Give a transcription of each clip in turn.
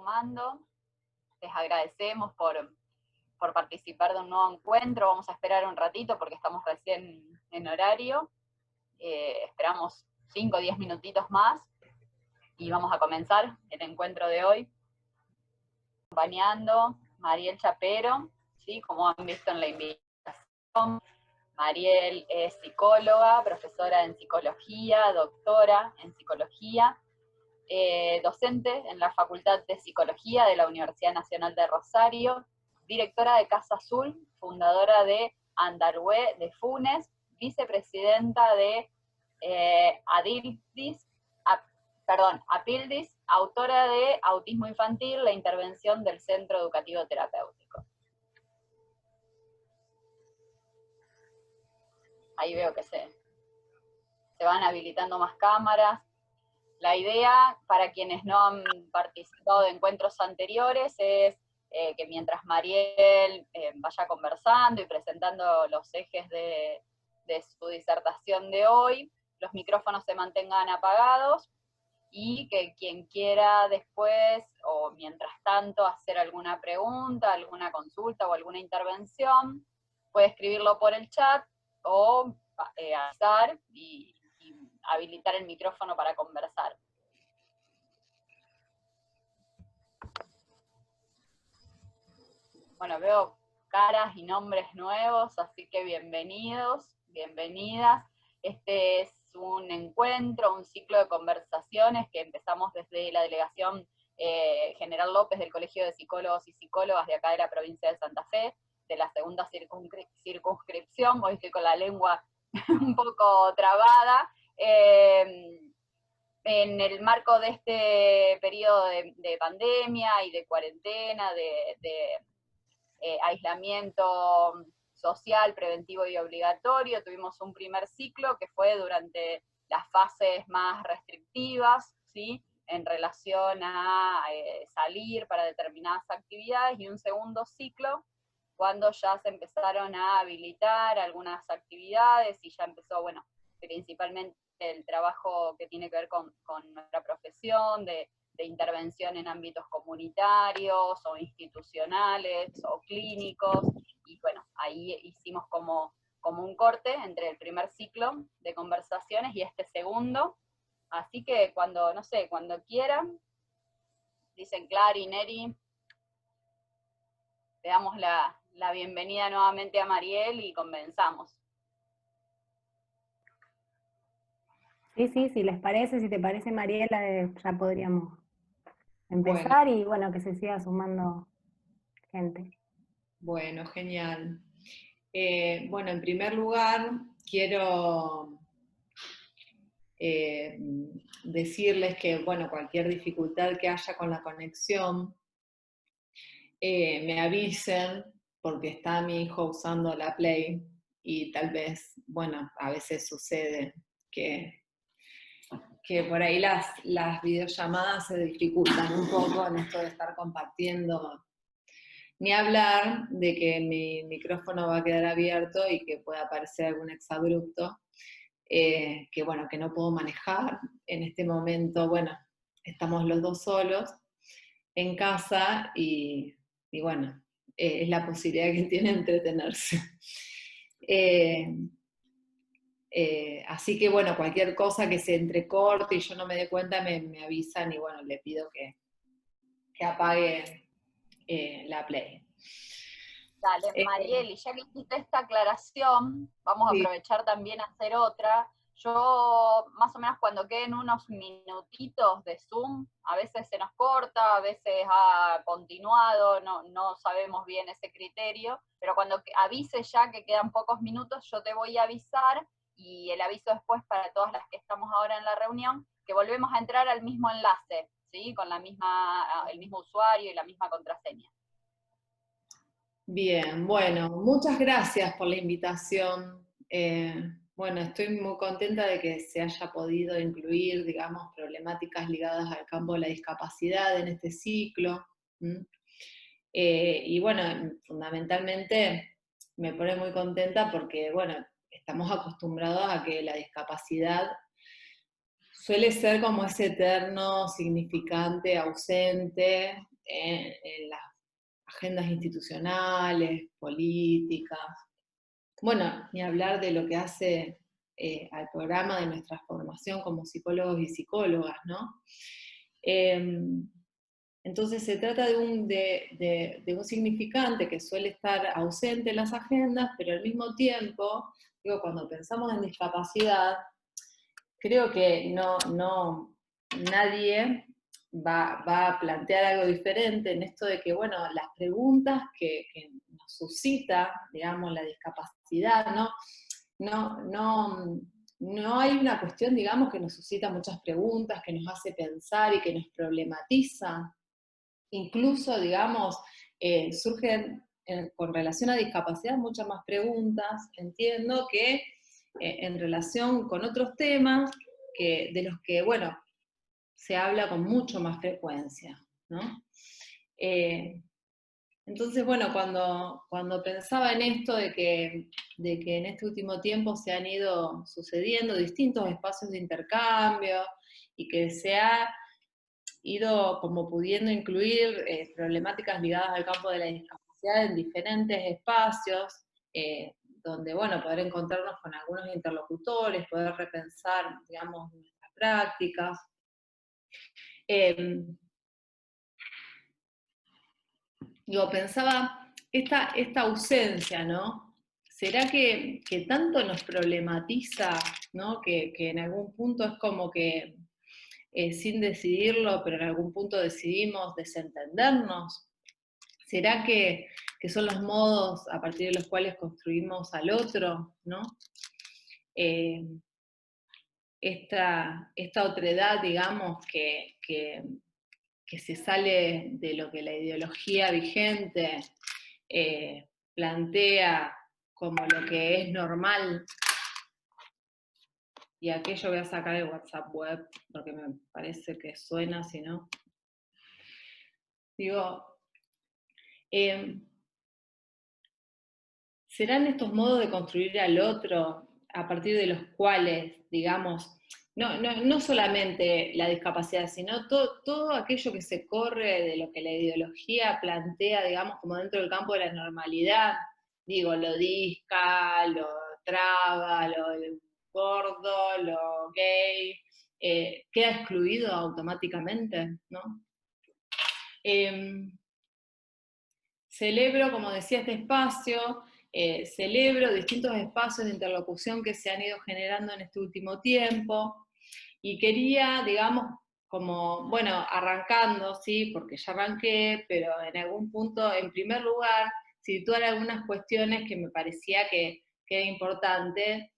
sumando. Les agradecemos por participar de un nuevo encuentro. Vamos a esperar un ratito porque estamos recién en horario. Esperamos 5 o 10 minutitos más y vamos a comenzar el encuentro de hoy. Acompañando Mariel Chapero, ¿sí? Como han visto en la invitación, Mariel es psicóloga, profesora en psicología, doctora en psicología, docente en la Facultad de Psicología de la Universidad Nacional de Rosario, directora de Casa Azul, fundadora de Andarhué de Funes, vicepresidenta de Apildis, autora de Autismo Infantil, la intervención del Centro Educativo Terapéutico. Ahí veo que se van habilitando más cámaras. La idea, para quienes no han participado de encuentros anteriores, es que mientras Mariel vaya conversando y presentando los ejes de su disertación de hoy, los micrófonos se mantengan apagados, y que quien quiera después, o mientras tanto, hacer alguna pregunta, alguna consulta o alguna intervención, puede escribirlo por el chat, o avisar y habilitar el micrófono para conversar. Bueno, veo caras y nombres nuevos, así que bienvenidos, bienvenidas. Este es un encuentro, un ciclo de conversaciones que empezamos desde la delegación General López del Colegio de Psicólogos y Psicólogas de acá de la provincia de Santa Fe, de la segunda circunscripción. Hoy estoy con la lengua un poco trabada. En el marco de este periodo de pandemia y de cuarentena, de aislamiento social, preventivo y obligatorio, tuvimos un primer ciclo que fue durante las fases más restrictivas, ¿sí? En relación a salir para determinadas actividades, y un segundo ciclo cuando ya se empezaron a habilitar algunas actividades y ya empezó, bueno, principalmente el trabajo que tiene que ver con nuestra profesión, de intervención en ámbitos comunitarios o institucionales o clínicos, y bueno, ahí hicimos como un corte entre el primer ciclo de conversaciones y este segundo, así que cuando, no sé, cuando quieran, dicen Clara y Neri, le damos la bienvenida nuevamente a Mariel y comenzamos. Sí, si les parece, si te parece, Mariela, ya podríamos empezar. Bueno. Y bueno, que se siga sumando gente. Bueno, genial. Bueno, en primer lugar, quiero decirles que, bueno, cualquier dificultad que haya con la conexión, me avisen, porque está mi hijo usando la Play, y tal vez, bueno, a veces sucede que por ahí las videollamadas se dificultan un poco en esto de estar compartiendo. Ni hablar de que mi micrófono va a quedar abierto y que pueda aparecer algún exabrupto, que bueno, que no puedo manejar. En este momento, bueno, estamos los dos solos en casa y bueno, es la posibilidad que tiene de entretenerse. Así que bueno, cualquier cosa que se entrecorte y yo no me dé cuenta, me avisan, y bueno, le pido que apague la Play. Dale, Mariel, y ya que hiciste esta aclaración, vamos a aprovechar también a hacer otra. Yo, más o menos cuando queden unos minutitos de Zoom, a veces se nos corta, a veces ha continuado, no sabemos bien ese criterio, pero cuando avise ya que quedan pocos minutos, yo te voy a avisar, y el aviso después para todas las que estamos ahora en la reunión, que volvemos a entrar al mismo enlace, ¿sí? Con el mismo usuario y la misma contraseña. Bien, bueno, muchas gracias por la invitación. Bueno, estoy muy contenta de que se haya podido incluir, digamos, problemáticas ligadas al campo de la discapacidad en este ciclo. Y bueno, fundamentalmente me pone muy contenta porque, bueno, estamos acostumbrados a que la discapacidad suele ser como ese eterno significante ausente, en las agendas institucionales, políticas. Bueno, ni hablar de lo que hace al programa de nuestra formación como psicólogos y psicólogas, ¿no? Entonces se trata de un significante que suele estar ausente en las agendas, pero al mismo tiempo, digo, cuando pensamos en discapacidad, creo que nadie va a plantear algo diferente en esto de que, bueno, las preguntas que nos suscita, digamos, la discapacidad, no hay una cuestión, digamos, que nos suscita muchas preguntas, que nos hace pensar y que nos problematiza. Incluso, digamos, surgen con relación a discapacidad muchas más preguntas, entiendo, que en relación con otros temas de los que, bueno, se habla con mucho más frecuencia, ¿no? Entonces, bueno, cuando pensaba en esto de que en este último tiempo se han ido sucediendo distintos espacios de intercambio y que se ha ido como pudiendo incluir problemáticas ligadas al campo de la discapacidad en diferentes espacios, donde, bueno, poder encontrarnos con algunos interlocutores, poder repensar, digamos, nuestras prácticas. Pensaba, esta ausencia, ¿no? ¿Será que tanto nos problematiza, ¿no? Que en algún punto es como que, sin decidirlo, pero en algún punto decidimos desentendernos? ¿Será que son los modos a partir de los cuales construimos al otro, ¿no? Esta otredad, digamos, que se sale de lo que la ideología vigente plantea como lo que es normal. Y aquello voy a sacar el WhatsApp web porque me parece que suena, si no. Digo, ¿serán estos modos de construir al otro a partir de los cuales, digamos, no solamente la discapacidad, sino todo aquello que se corre de lo que la ideología plantea, digamos, como dentro del campo de la normalidad, digo, lo disca, lo traba, lo gordo, lo gay, queda excluido automáticamente, ¿no? Celebro, como decía, este espacio, celebro distintos espacios de interlocución que se han ido generando en este último tiempo, y quería, digamos, como, bueno, arrancando, sí, porque ya arranqué, pero en algún punto, en primer lugar, situar algunas cuestiones que me parecía que era importante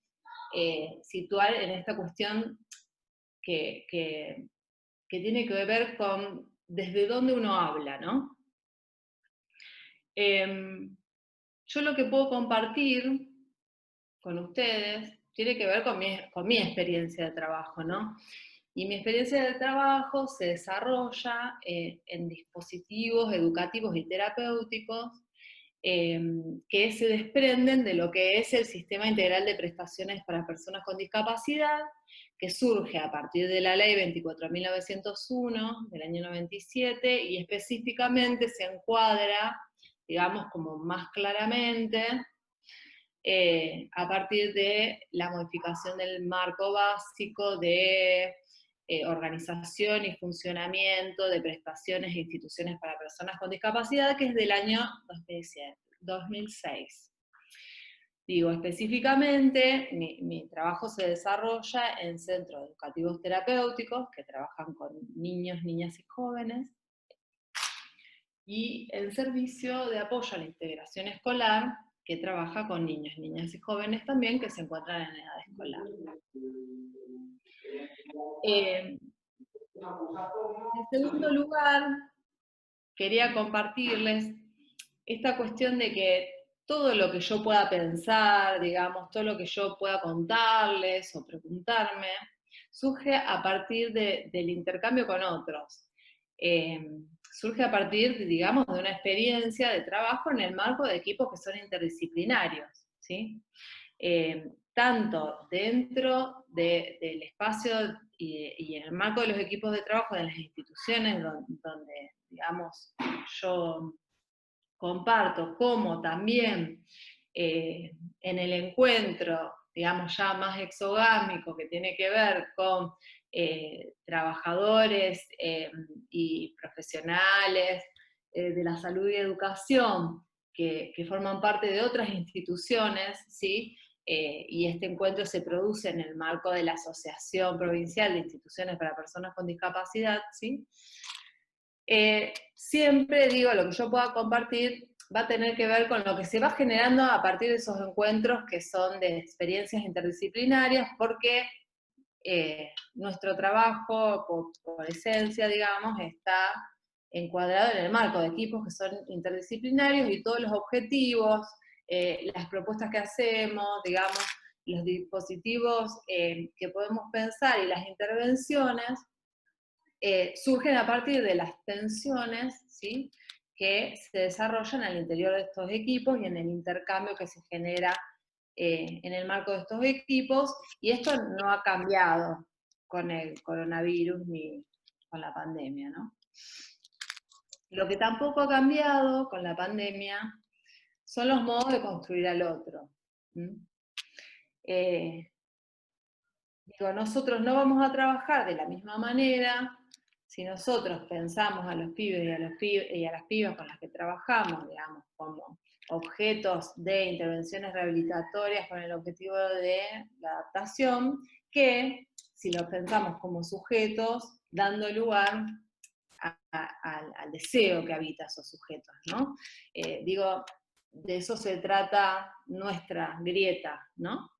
situar en esta cuestión que tiene que ver con desde dónde uno habla, ¿no? Yo lo que puedo compartir con ustedes tiene que ver con mi experiencia de trabajo, ¿no? Y mi experiencia de trabajo se desarrolla en dispositivos educativos y terapéuticos que se desprenden de lo que es el Sistema Integral de Prestaciones para Personas con Discapacidad, que surge a partir de la Ley 24.901 del año 97, y específicamente se encuadra, digamos, como más claramente, a partir de la modificación del marco básico de organización y funcionamiento de prestaciones e instituciones para personas con discapacidad, que es del año 2006. Digo, específicamente, mi trabajo se desarrolla en centros educativos terapéuticos que trabajan con niños, niñas y jóvenes, y en servicio de apoyo a la integración escolar, que trabaja con niños, niñas y jóvenes también que se encuentran en edad escolar. En segundo lugar, quería compartirles esta cuestión de que todo lo que yo pueda pensar, digamos, todo lo que yo pueda contarles o preguntarme, surge a partir del intercambio con otros. Surge a partir, digamos, de una experiencia de trabajo en el marco de equipos que son interdisciplinarios, ¿sí? tanto dentro del espacio y en el marco de los equipos de trabajo de las instituciones donde digamos, yo comparto, como también en el encuentro, digamos, ya más exogámico, que tiene que ver con trabajadores y profesionales de la salud y educación que forman parte de otras instituciones, ¿sí? Y este encuentro se produce en el marco de la Asociación Provincial de Instituciones para Personas con Discapacidad, ¿sí? Siempre digo, lo que yo pueda compartir va a tener que ver con lo que se va generando a partir de esos encuentros que son de experiencias interdisciplinarias, porque nuestro trabajo, por esencia, digamos, está encuadrado en el marco de equipos que son interdisciplinarios y todos los objetivos, las propuestas que hacemos, digamos, los dispositivos que podemos pensar y las intervenciones surgen a partir de las tensiones, ¿sí?, que se desarrollan al interior de estos equipos y en el intercambio que se genera en el marco de estos equipos, y esto no ha cambiado con el coronavirus ni con la pandemia, ¿no? Lo que tampoco ha cambiado con la pandemia son los modos de construir al otro. Digo, nosotros no vamos a trabajar de la misma manera si nosotros pensamos a los pibes y a las pibas con las que trabajamos, digamos, como objetos de intervenciones rehabilitatorias con el objetivo de la adaptación, que si los pensamos como sujetos, dando lugar al deseo que habita esos sujetos, ¿no? Digo, de eso se trata nuestra grieta, ¿no?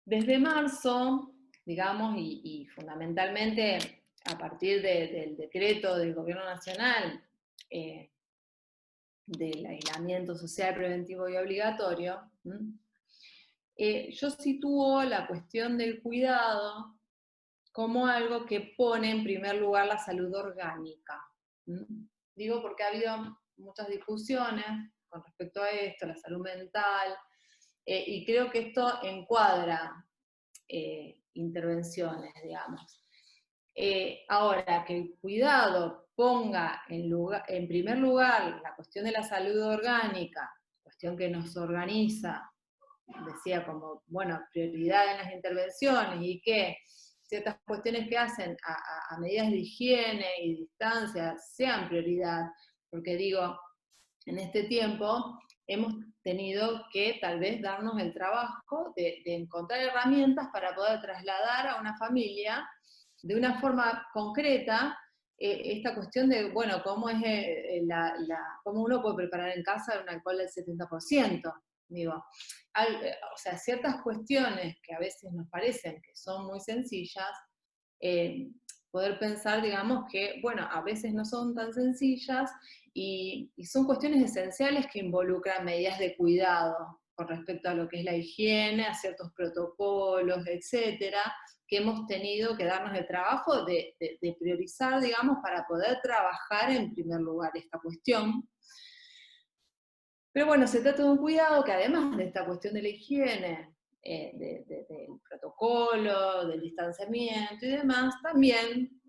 Desde marzo, digamos, y fundamentalmente a partir del decreto del Gobierno Nacional del aislamiento social preventivo y obligatorio, yo sitúo la cuestión del cuidado como algo que pone en primer lugar la salud orgánica. Digo porque ha habido muchas discusiones con respecto a esto, la salud mental, y creo que esto encuadra intervenciones, digamos. Ahora, que el cuidado ponga en primer lugar la cuestión de la salud orgánica, cuestión que nos organiza, decía como, bueno, prioridad en las intervenciones, y que ciertas cuestiones que hacen a medidas de higiene y distancia sean prioridad, porque digo, en este tiempo hemos tenido que tal vez darnos el trabajo de encontrar herramientas para poder trasladar a una familia de una forma concreta esta cuestión de, bueno, cómo uno puede preparar en casa un alcohol del 70%. Digo, o sea, ciertas cuestiones que a veces nos parecen que son muy sencillas, poder pensar, digamos, que, bueno, a veces no son tan sencillas y son cuestiones esenciales que involucran medidas de cuidado con respecto a lo que es la higiene, a ciertos protocolos, etcétera, que hemos tenido que darnos el trabajo de priorizar, digamos, para poder trabajar en primer lugar esta cuestión. Pero bueno, se trata de un cuidado que además de esta cuestión de la higiene, del protocolo, del distanciamiento y demás, también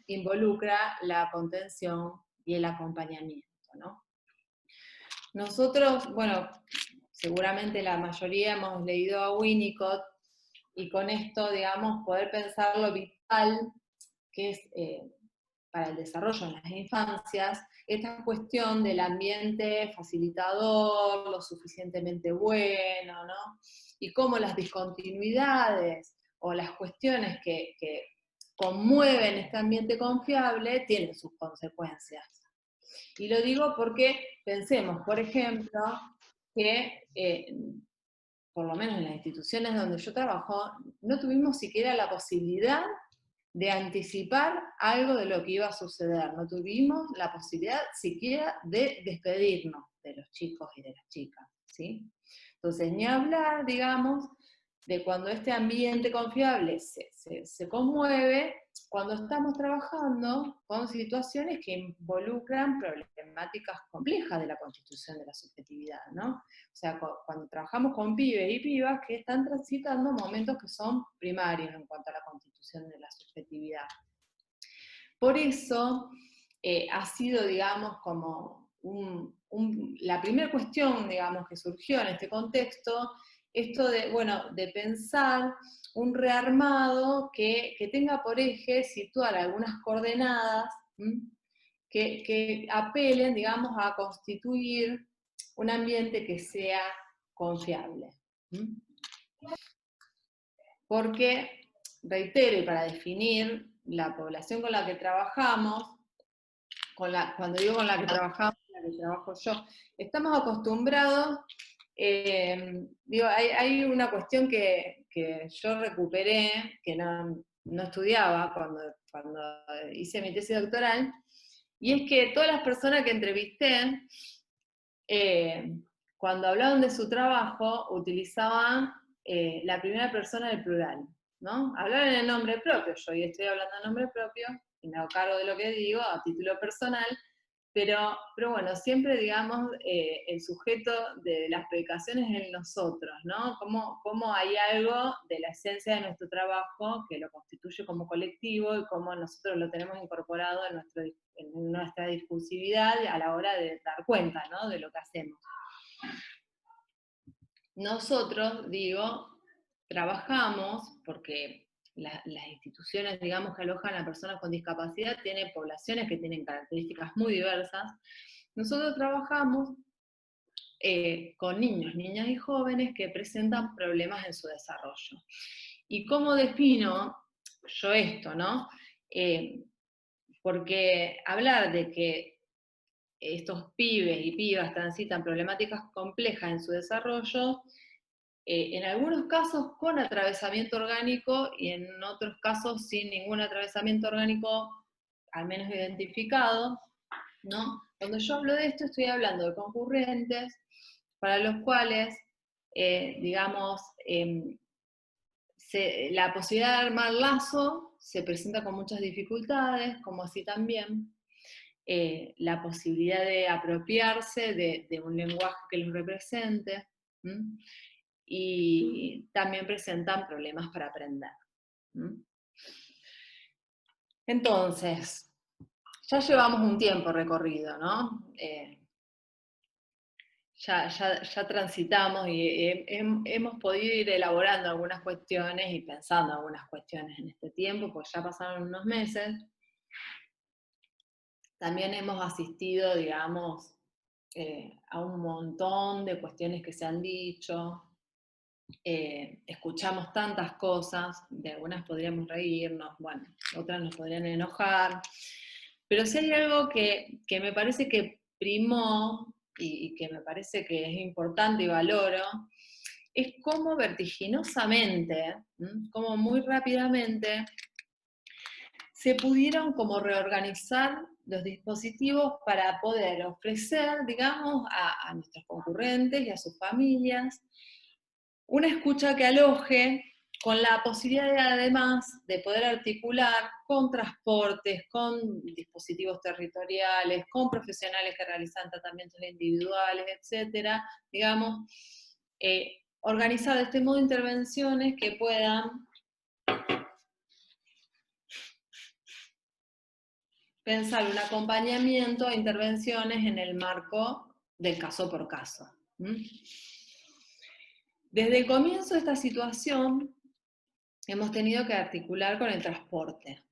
involucra la contención y el acompañamiento, ¿no? Nosotros, bueno, seguramente la mayoría hemos leído a Winnicott, y con esto, digamos, poder pensar lo vital que es para el desarrollo en las infancias, esta cuestión del ambiente facilitador, lo suficientemente bueno, ¿no? Y cómo las discontinuidades o las cuestiones que conmueven este ambiente confiable tienen sus consecuencias. Y lo digo porque pensemos, por ejemplo, que por lo menos en las instituciones donde yo trabajo, no tuvimos siquiera la posibilidad de anticipar algo de lo que iba a suceder. No tuvimos la posibilidad siquiera de despedirnos de los chicos y de las chicas, ¿sí? Entonces, ni hablar, digamos, de cuando este ambiente confiable se conmueve, cuando estamos trabajando con situaciones que involucran problemáticas complejas de la constitución de la subjetividad, ¿no? O sea, cuando trabajamos con pibes y pibas que están transitando momentos que son primarios en cuanto a la constitución de la subjetividad. Por eso ha sido, digamos, como la primera cuestión, digamos, que surgió en este contexto, esto de, bueno, de pensar un rearmado que tenga por eje situar algunas coordenadas que apelen, digamos, a constituir un ambiente que sea confiable. Porque, reitero, y para definir la población con la que trabajamos, cuando digo con la que trabajamos, con la que trabajo yo, estamos acostumbrados, hay una cuestión que yo recuperé, que no estudiaba cuando hice mi tesis doctoral, y es que todas las personas que entrevisté, cuando hablaban de su trabajo, utilizaban la primera persona del plural, ¿no? Hablaban en el nombre propio, yo hoy estoy hablando en nombre propio, y me hago cargo de lo que digo a título personal, pero bueno, siempre, digamos, el sujeto de las predicaciones es en nosotros, ¿no? Cómo hay algo de la esencia de nuestro trabajo que lo constituye como colectivo y cómo nosotros lo tenemos incorporado en nuestra discursividad a la hora de dar cuenta, ¿no? De lo que hacemos. Nosotros, digo, trabajamos porque las instituciones, digamos, que alojan a personas con discapacidad tienen poblaciones que tienen características muy diversas. Nosotros trabajamos con niños, niñas y jóvenes que presentan problemas en su desarrollo. ¿Y cómo defino yo esto, no? Porque hablar de que estos pibes y pibas transitan problemáticas complejas en su desarrollo, en algunos casos con atravesamiento orgánico y en otros casos sin ningún atravesamiento orgánico, al menos identificado, ¿no? Cuando yo hablo de esto estoy hablando de concurrentes para los cuales, digamos, la posibilidad de armar lazo se presenta con muchas dificultades, como así también la posibilidad de apropiarse de un lenguaje que los represente, y también presentan problemas para aprender. Entonces, ya llevamos un tiempo recorrido, ¿no? Ya transitamos y hemos podido ir elaborando algunas cuestiones y pensando algunas cuestiones en este tiempo, pues ya pasaron unos meses. También hemos asistido, digamos, a un montón de cuestiones que se han dicho, escuchamos tantas cosas, de algunas podríamos reírnos, bueno, otras nos podrían enojar, pero si hay algo que me parece que primó y que me parece que es importante y valoro, es cómo vertiginosamente, cómo muy rápidamente se pudieron como reorganizar los dispositivos para poder ofrecer, digamos, a nuestros concurrentes y a sus familias una escucha que aloje con la posibilidad de, además de poder articular con transportes, con dispositivos territoriales, con profesionales que realizan tratamientos individuales, etcétera, digamos, organizar de este modo intervenciones que puedan pensar un acompañamiento a intervenciones en el marco del caso por caso. Desde el comienzo de esta situación hemos tenido que articular con el transporte.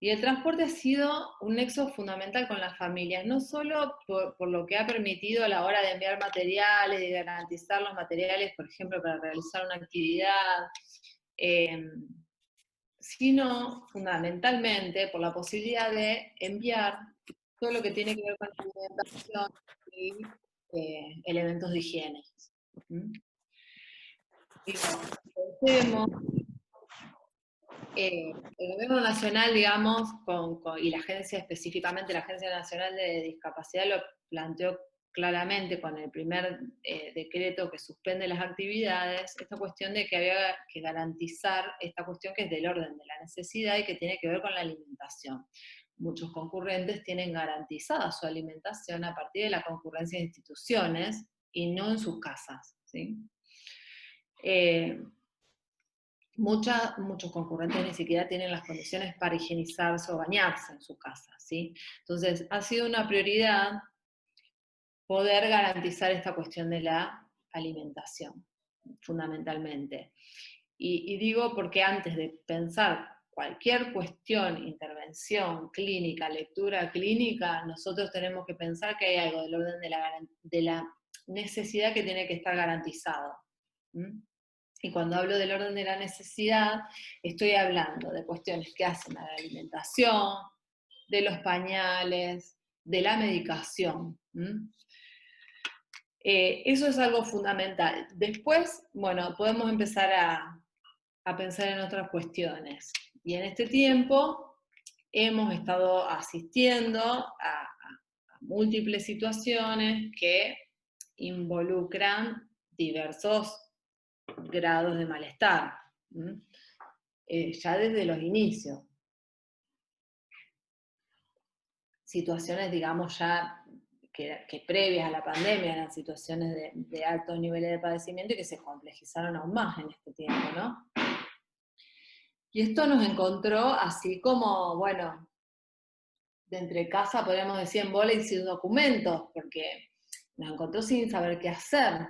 Y el transporte ha sido un nexo fundamental con las familias, no solo por lo que ha permitido a la hora de enviar materiales, de garantizar los materiales, por ejemplo, para realizar una actividad, sino fundamentalmente por la posibilidad de enviar todo lo que tiene que ver con la alimentación y elementos de higiene. Pensemos, el gobierno nacional, digamos, y la agencia, específicamente la Agencia Nacional de Discapacidad, lo planteó claramente con el primer decreto que suspende las actividades, esta cuestión de que había que garantizar esta cuestión que es del orden de la necesidad y que tiene que ver con la alimentación. Muchos concurrentes tienen garantizada su alimentación a partir de la concurrencia de instituciones y no en sus casas, ¿sí? Muchos concurrentes ni siquiera tienen las condiciones para higienizarse o bañarse en su casa, ¿sí? Entonces, ha sido una prioridad poder garantizar esta cuestión de la alimentación, fundamentalmente. Y digo porque antes de pensar cualquier cuestión, intervención clínica, lectura clínica, nosotros tenemos que pensar que hay algo del orden de la necesidad que tiene que estar garantizado. Y cuando hablo del orden de la necesidad, estoy hablando de cuestiones que hacen a la alimentación, de los pañales, de la medicación. Eso es algo fundamental. Después, bueno, podemos empezar a pensar en otras cuestiones. Y en este tiempo hemos estado asistiendo a múltiples situaciones que involucran diversos grados de malestar, ya desde los inicios. Situaciones, digamos, ya que previas a la pandemia eran situaciones de altos niveles de padecimiento y que se complejizaron aún más en este tiempo, ¿no? Y esto nos encontró así como, bueno, de entre casa, podríamos decir, en bola y sin documentos, porque nos encontró sin saber qué hacer,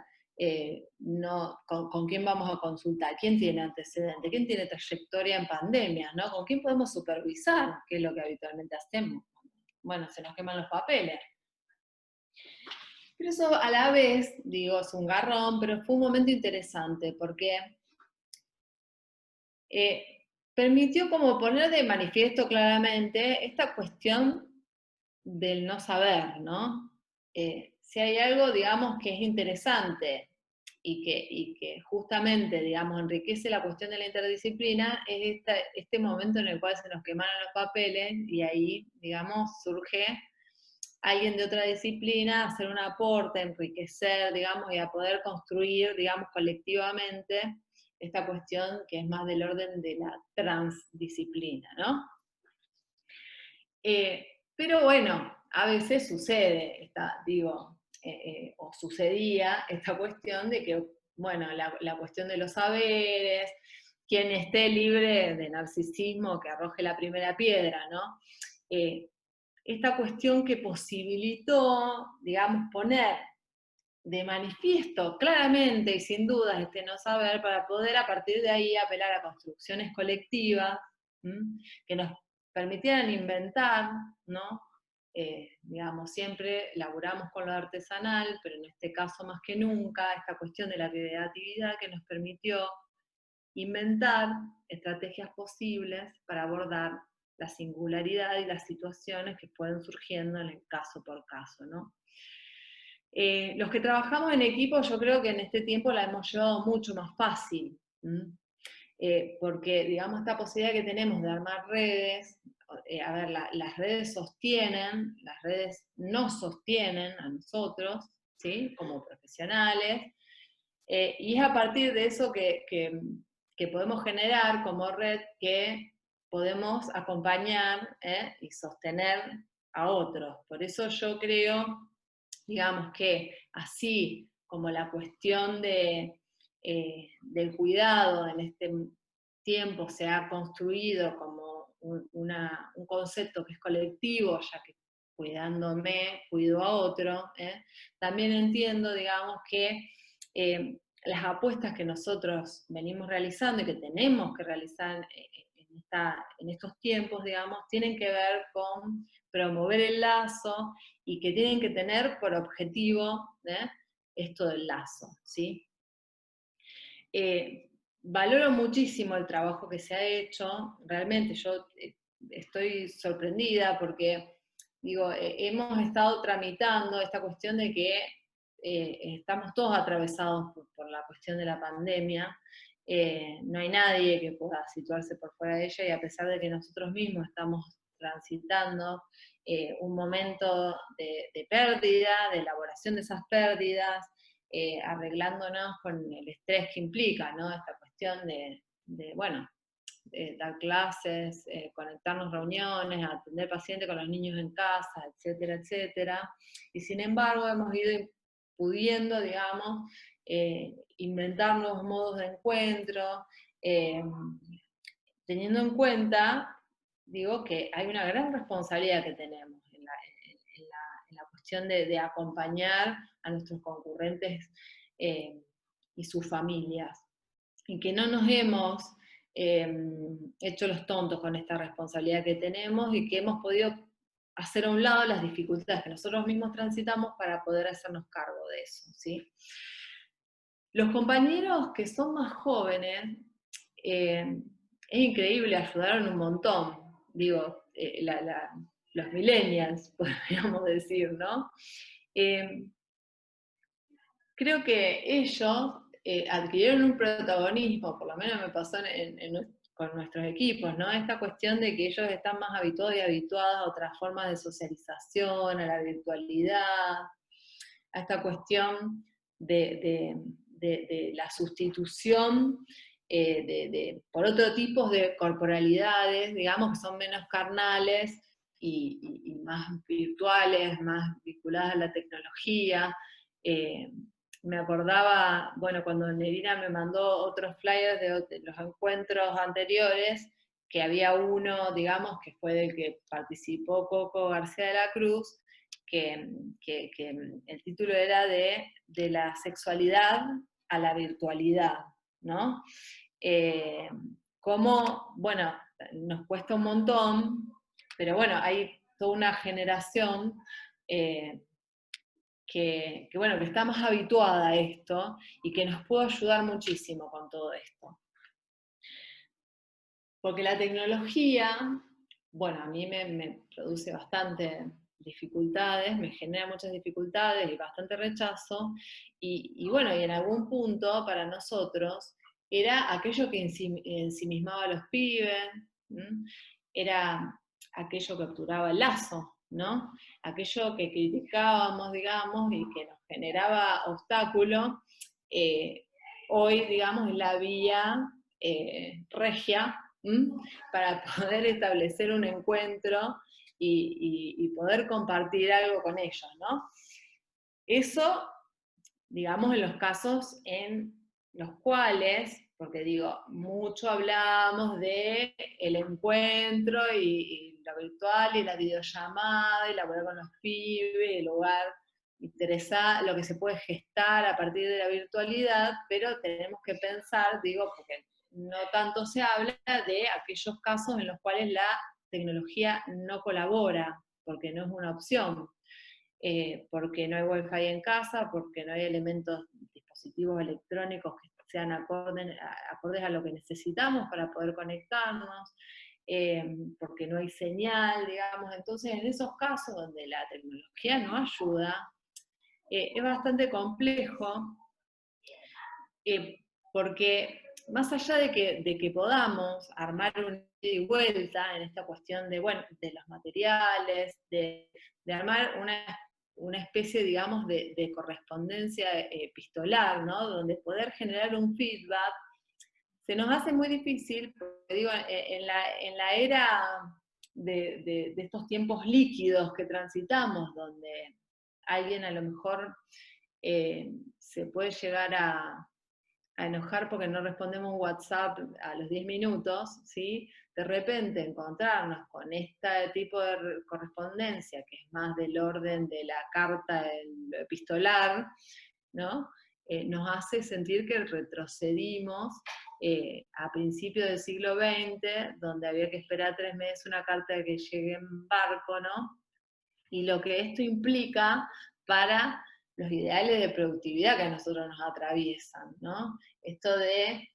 con quién vamos a consultar, quién tiene antecedentes, quién tiene trayectoria en pandemias, ¿no? Con quién podemos supervisar, que es lo que habitualmente hacemos. Bueno, se nos queman los papeles. Pero eso a la vez, digo, es un garrón, pero fue un momento interesante, porque permitió como poner de manifiesto claramente esta cuestión del no saber, ¿no? Si hay algo, digamos, que es interesante y que justamente, digamos, enriquece la cuestión de la interdisciplina, es este momento en el cual se nos quemaron los papeles y ahí, digamos, surge alguien de otra disciplina a hacer un aporte, a enriquecer, digamos, y a poder construir, digamos, colectivamente esta cuestión que es más del orden de la transdisciplina, ¿no? Pero bueno, a veces sucede, o sucedía esta cuestión de que, bueno, la cuestión de los saberes, quien esté libre de narcisismo, que arroje la primera piedra, ¿no? Esta cuestión que posibilitó, digamos, poner de manifiesto claramente y sin dudas este no saber para poder a partir de ahí apelar a construcciones colectivas que nos permitieran inventar, ¿no? Digamos, siempre laburamos con lo artesanal, pero en este caso más que nunca, esta cuestión de la creatividad que nos permitió inventar estrategias posibles para abordar la singularidad y las situaciones que pueden surgiendo en el caso por caso, ¿no? Los que trabajamos en equipo, yo creo que en este tiempo la hemos llevado mucho más fácil, porque, digamos, esta posibilidad que tenemos de armar redes, a ver, las redes sostienen, las redes nos sostienen a nosotros, ¿sí? Como profesionales, y es a partir de eso que podemos generar como red que podemos acompañar y sostener a otros. Por eso yo creo, digamos, que así como la cuestión del cuidado en este tiempo se ha construido como un concepto que es colectivo, ya que cuidándome, cuido a otro, también entiendo, digamos, que las apuestas que nosotros venimos realizando y que tenemos que realizar en estos tiempos, digamos, tienen que ver con promover el lazo y que tienen que tener por objetivo esto del lazo, ¿sí? Valoro muchísimo el trabajo que se ha hecho, realmente yo estoy sorprendida porque, digo, hemos estado tramitando esta cuestión de que estamos todos atravesados por la cuestión de la pandemia, no hay nadie que pueda situarse por fuera de ella y a pesar de que nosotros mismos estamos transitando un momento de pérdida, de elaboración de esas pérdidas, arreglándonos con el estrés que implica, ¿no? Esta cuestión bueno, dar clases, conectarnos reuniones, atender pacientes con los niños en casa, etcétera, etcétera. Y sin embargo hemos ido pudiendo, digamos, inventar nuevos modos de encuentro, teniendo en cuenta, digo, que hay una gran responsabilidad que tenemos en la cuestión de acompañar a nuestros concurrentes y sus familias, y que no nos hemos hecho los tontos con esta responsabilidad que tenemos y que hemos podido hacer a un lado las dificultades que nosotros mismos transitamos para poder hacernos cargo de eso, ¿sí? Los compañeros que son más jóvenes, es increíble, ayudaron un montón, digo, los millennials, podríamos decir, ¿no? Creo que ellos adquirieron un protagonismo, por lo menos me pasó con nuestros equipos, ¿no? Esta cuestión de que ellos están más habituados y habituadas a otras formas de socialización, a la virtualidad, a esta cuestión de la sustitución por otro tipo de corporalidades, digamos, que son menos carnales y más virtuales, más vinculadas a la tecnología. Me acordaba, bueno, cuando Nerina me mandó otros flyers de los encuentros anteriores, que había uno, digamos, que fue del que participó Coco García de la Cruz, que el título era de la sexualidad a la virtualidad, ¿no? Como, bueno, nos cuesta un montón, pero bueno, hay toda una generación que está más habituada a esto y que nos puede ayudar muchísimo con todo esto. Porque la tecnología, bueno, a mí me produce bastante dificultades, me genera muchas dificultades y bastante rechazo, y bueno, y en algún punto para nosotros era aquello que ensimismaba a los pibes, era aquello que obturaba el lazo, ¿no? Aquello que criticábamos, digamos, y que nos generaba obstáculo, hoy, digamos, es la vía regia para poder establecer un encuentro y poder compartir algo con ellos, ¿no? Eso, digamos, en los casos en los cuales, porque digo, mucho hablamos de el encuentro y lo virtual y la videollamada y la poder con los pibes, el lugar interesado, lo que se puede gestar a partir de la virtualidad, pero tenemos que pensar, digo, porque no tanto se habla de aquellos casos en los cuales la tecnología no colabora, porque no es una opción, porque no hay wifi en casa, porque no hay dispositivos electrónicos que sean acordes a lo que necesitamos para poder conectarnos, porque no hay señal, digamos. Entonces, en esos casos donde la tecnología no ayuda, es bastante complejo, porque más allá de que podamos armar un ida y vuelta en esta cuestión de los materiales, de armar una especie, digamos, de correspondencia epistolar, ¿no? Donde poder generar un feedback, se nos hace muy difícil, porque digo, en la era de estos tiempos líquidos que transitamos, donde alguien a lo mejor se puede llegar a enojar porque no respondemos un WhatsApp a los 10 minutos, ¿sí? De repente encontrarnos con este tipo de correspondencia, que es más del orden de la carta epistolar, ¿no? Nos hace sentir que retrocedimos a principios del siglo XX, donde había que esperar 3 meses una carta que llegue en barco, ¿no? Y lo que esto implica para los ideales de productividad que a nosotros nos atraviesan, ¿no? Esto de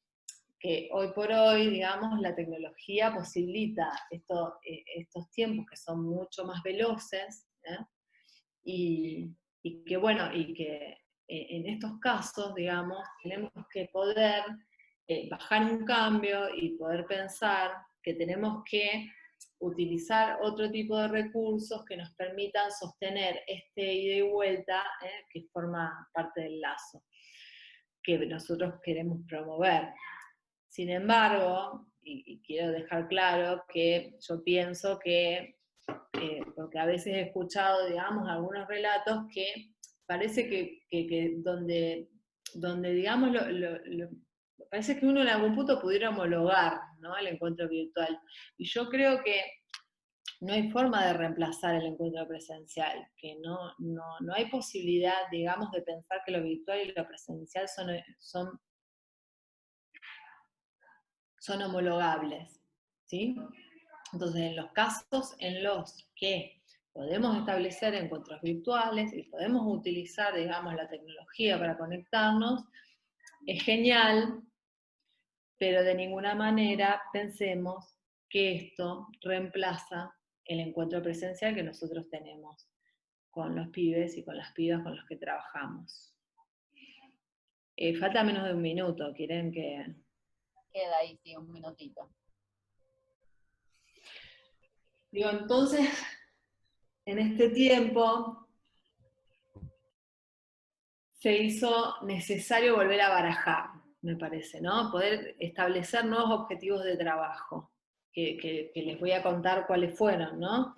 que hoy por hoy, digamos, la tecnología posibilita estos tiempos que son mucho más veloces, y que, bueno, y que en estos casos, digamos, tenemos que poder bajar un cambio y poder pensar que tenemos que utilizar otro tipo de recursos que nos permitan sostener este ida y vuelta que forma parte del lazo, que nosotros queremos promover. Sin embargo, y quiero dejar claro que yo pienso que, porque a veces he escuchado, digamos, algunos relatos que parece que donde digamos, parece que uno en algún punto pudiera homologar, ¿no?, el encuentro virtual. Y yo creo que no hay forma de reemplazar el encuentro presencial, que no hay posibilidad, digamos, de pensar que lo virtual y lo presencial son homologables, ¿sí? Entonces, en los casos en los que podemos establecer encuentros virtuales y podemos utilizar, digamos, la tecnología para conectarnos, es genial, pero de ninguna manera pensemos que esto reemplaza el encuentro presencial que nosotros tenemos con los pibes y con las pibas con los que trabajamos. Falta menos de un minuto, ¿quieren que...? Queda ahí, sí, un minutito. Digo, entonces, en este tiempo se hizo necesario volver a barajar, me parece, ¿no? Poder establecer nuevos objetivos de trabajo, que les voy a contar cuáles fueron, ¿no?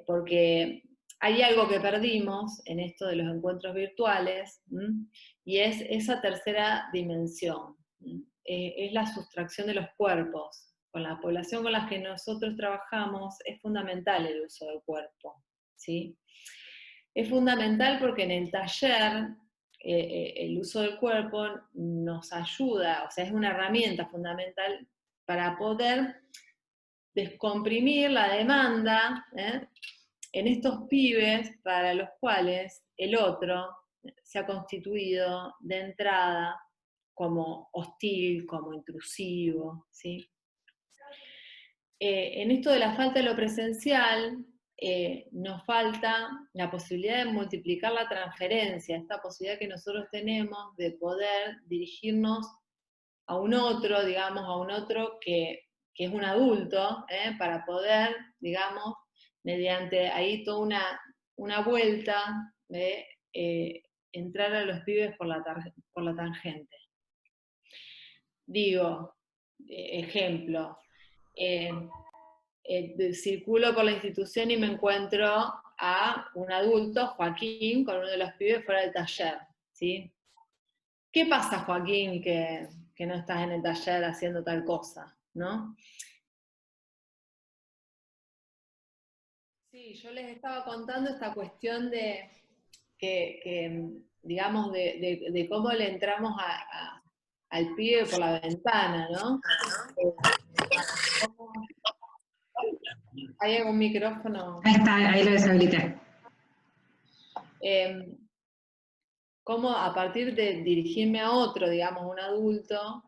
Porque hay algo que perdimos en esto de los encuentros virtuales, y es esa tercera dimensión, es la sustracción de los cuerpos. Con la población con la que nosotros trabajamos es fundamental el uso del cuerpo, ¿sí? Es fundamental porque en el taller el uso del cuerpo nos ayuda, o sea, es una herramienta fundamental para poder descomprimir la demanda en estos pibes para los cuales el otro se ha constituido de entrada como hostil, como intrusivo, ¿sí? En esto de la falta de lo presencial, nos falta la posibilidad de multiplicar la transferencia, esta posibilidad que nosotros tenemos de poder dirigirnos a un otro, digamos, a un otro que es un adulto, para poder, digamos, mediante ahí toda una vuelta de entrar a los pibes por la tangente. Digo, ejemplo, circulo por la institución y me encuentro a un adulto, Joaquín, con uno de los pibes fuera del taller, ¿sí? ¿Qué pasa, Joaquín, que no estás en el taller haciendo tal cosa, ¿no? Sí, yo les estaba contando esta cuestión de digamos, de cómo le entramos al pibe por la ventana, ¿no? ¿Hay algún micrófono? Ahí está, ahí lo deshabilité. Cómo a partir de dirigirme a otro, digamos, un adulto,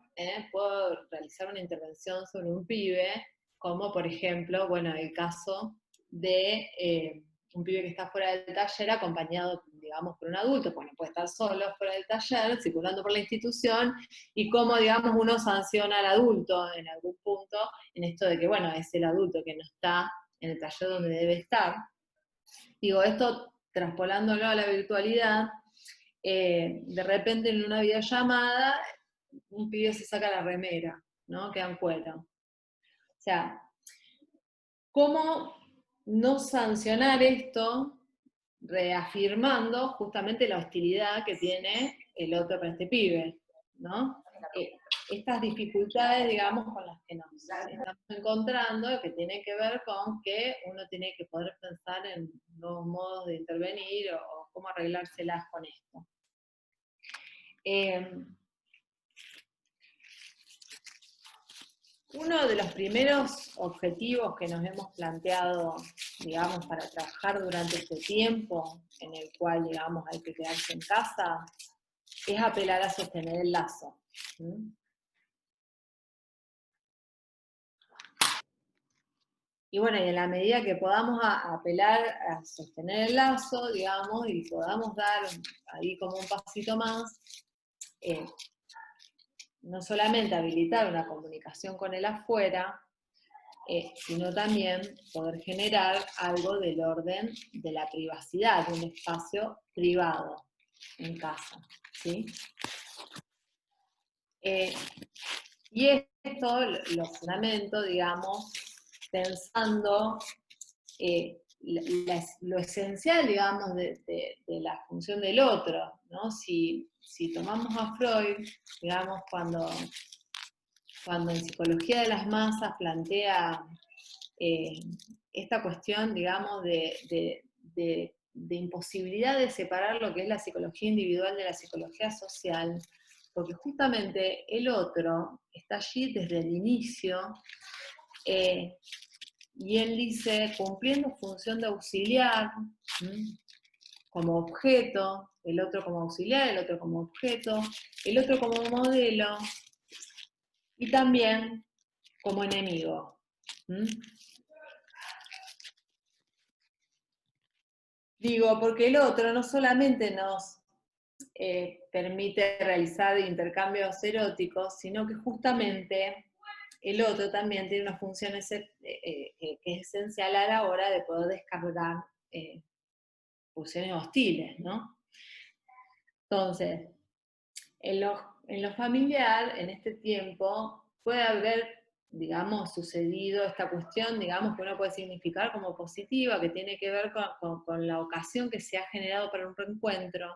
puedo realizar una intervención sobre un pibe, como por ejemplo, bueno, el caso de un pibe que está fuera del taller acompañado, digamos, por un adulto, pues no puede estar solo fuera del taller, circulando por la institución, y cómo, digamos, uno sanciona al adulto en algún punto, en esto de que, bueno, es el adulto que no está en el taller donde debe estar. Digo, esto traspolándolo a la virtualidad, de repente en una videollamada, un pibe se saca la remera, ¿no? Queda en cuero. O sea, ¿cómo no sancionar esto reafirmando justamente la hostilidad que tiene el otro para este pibe, ¿no? Estas dificultades, digamos, con las que nos estamos encontrando, que tienen que ver con que uno tiene que poder pensar en nuevos modos de intervenir o cómo arreglárselas con esto. Uno de los primeros objetivos que nos hemos planteado, digamos, para trabajar durante este tiempo, en el cual, digamos, hay que quedarse en casa, es apelar a sostener el lazo. Y bueno, y en la medida que podamos apelar a sostener el lazo, digamos, y podamos dar ahí como un pasito más, no solamente habilitar una comunicación con el afuera, sino también poder generar algo del orden de la privacidad, de un espacio privado en casa, ¿sí? Y esto lo fundamento, digamos, pensando lo esencial, digamos, de la función del otro, ¿no? Si tomamos a Freud, digamos, cuando en Psicología de las Masas plantea esta cuestión, digamos, de imposibilidad de separar lo que es la psicología individual de la psicología social, porque justamente el otro está allí desde el inicio, y él dice, cumpliendo función de auxiliar, como objeto, el otro como auxiliar, el otro como objeto, el otro como modelo, y también como enemigo. Digo, porque el otro no solamente nos permite realizar intercambios eróticos, sino que justamente el otro también tiene una función que es esencial a la hora de poder descargar pulsiones hostiles, ¿no? Entonces, en lo familiar, en este tiempo, puede haber, digamos, sucedido esta cuestión, digamos, que uno puede significar como positiva, que tiene que ver con la ocasión que se ha generado para un reencuentro.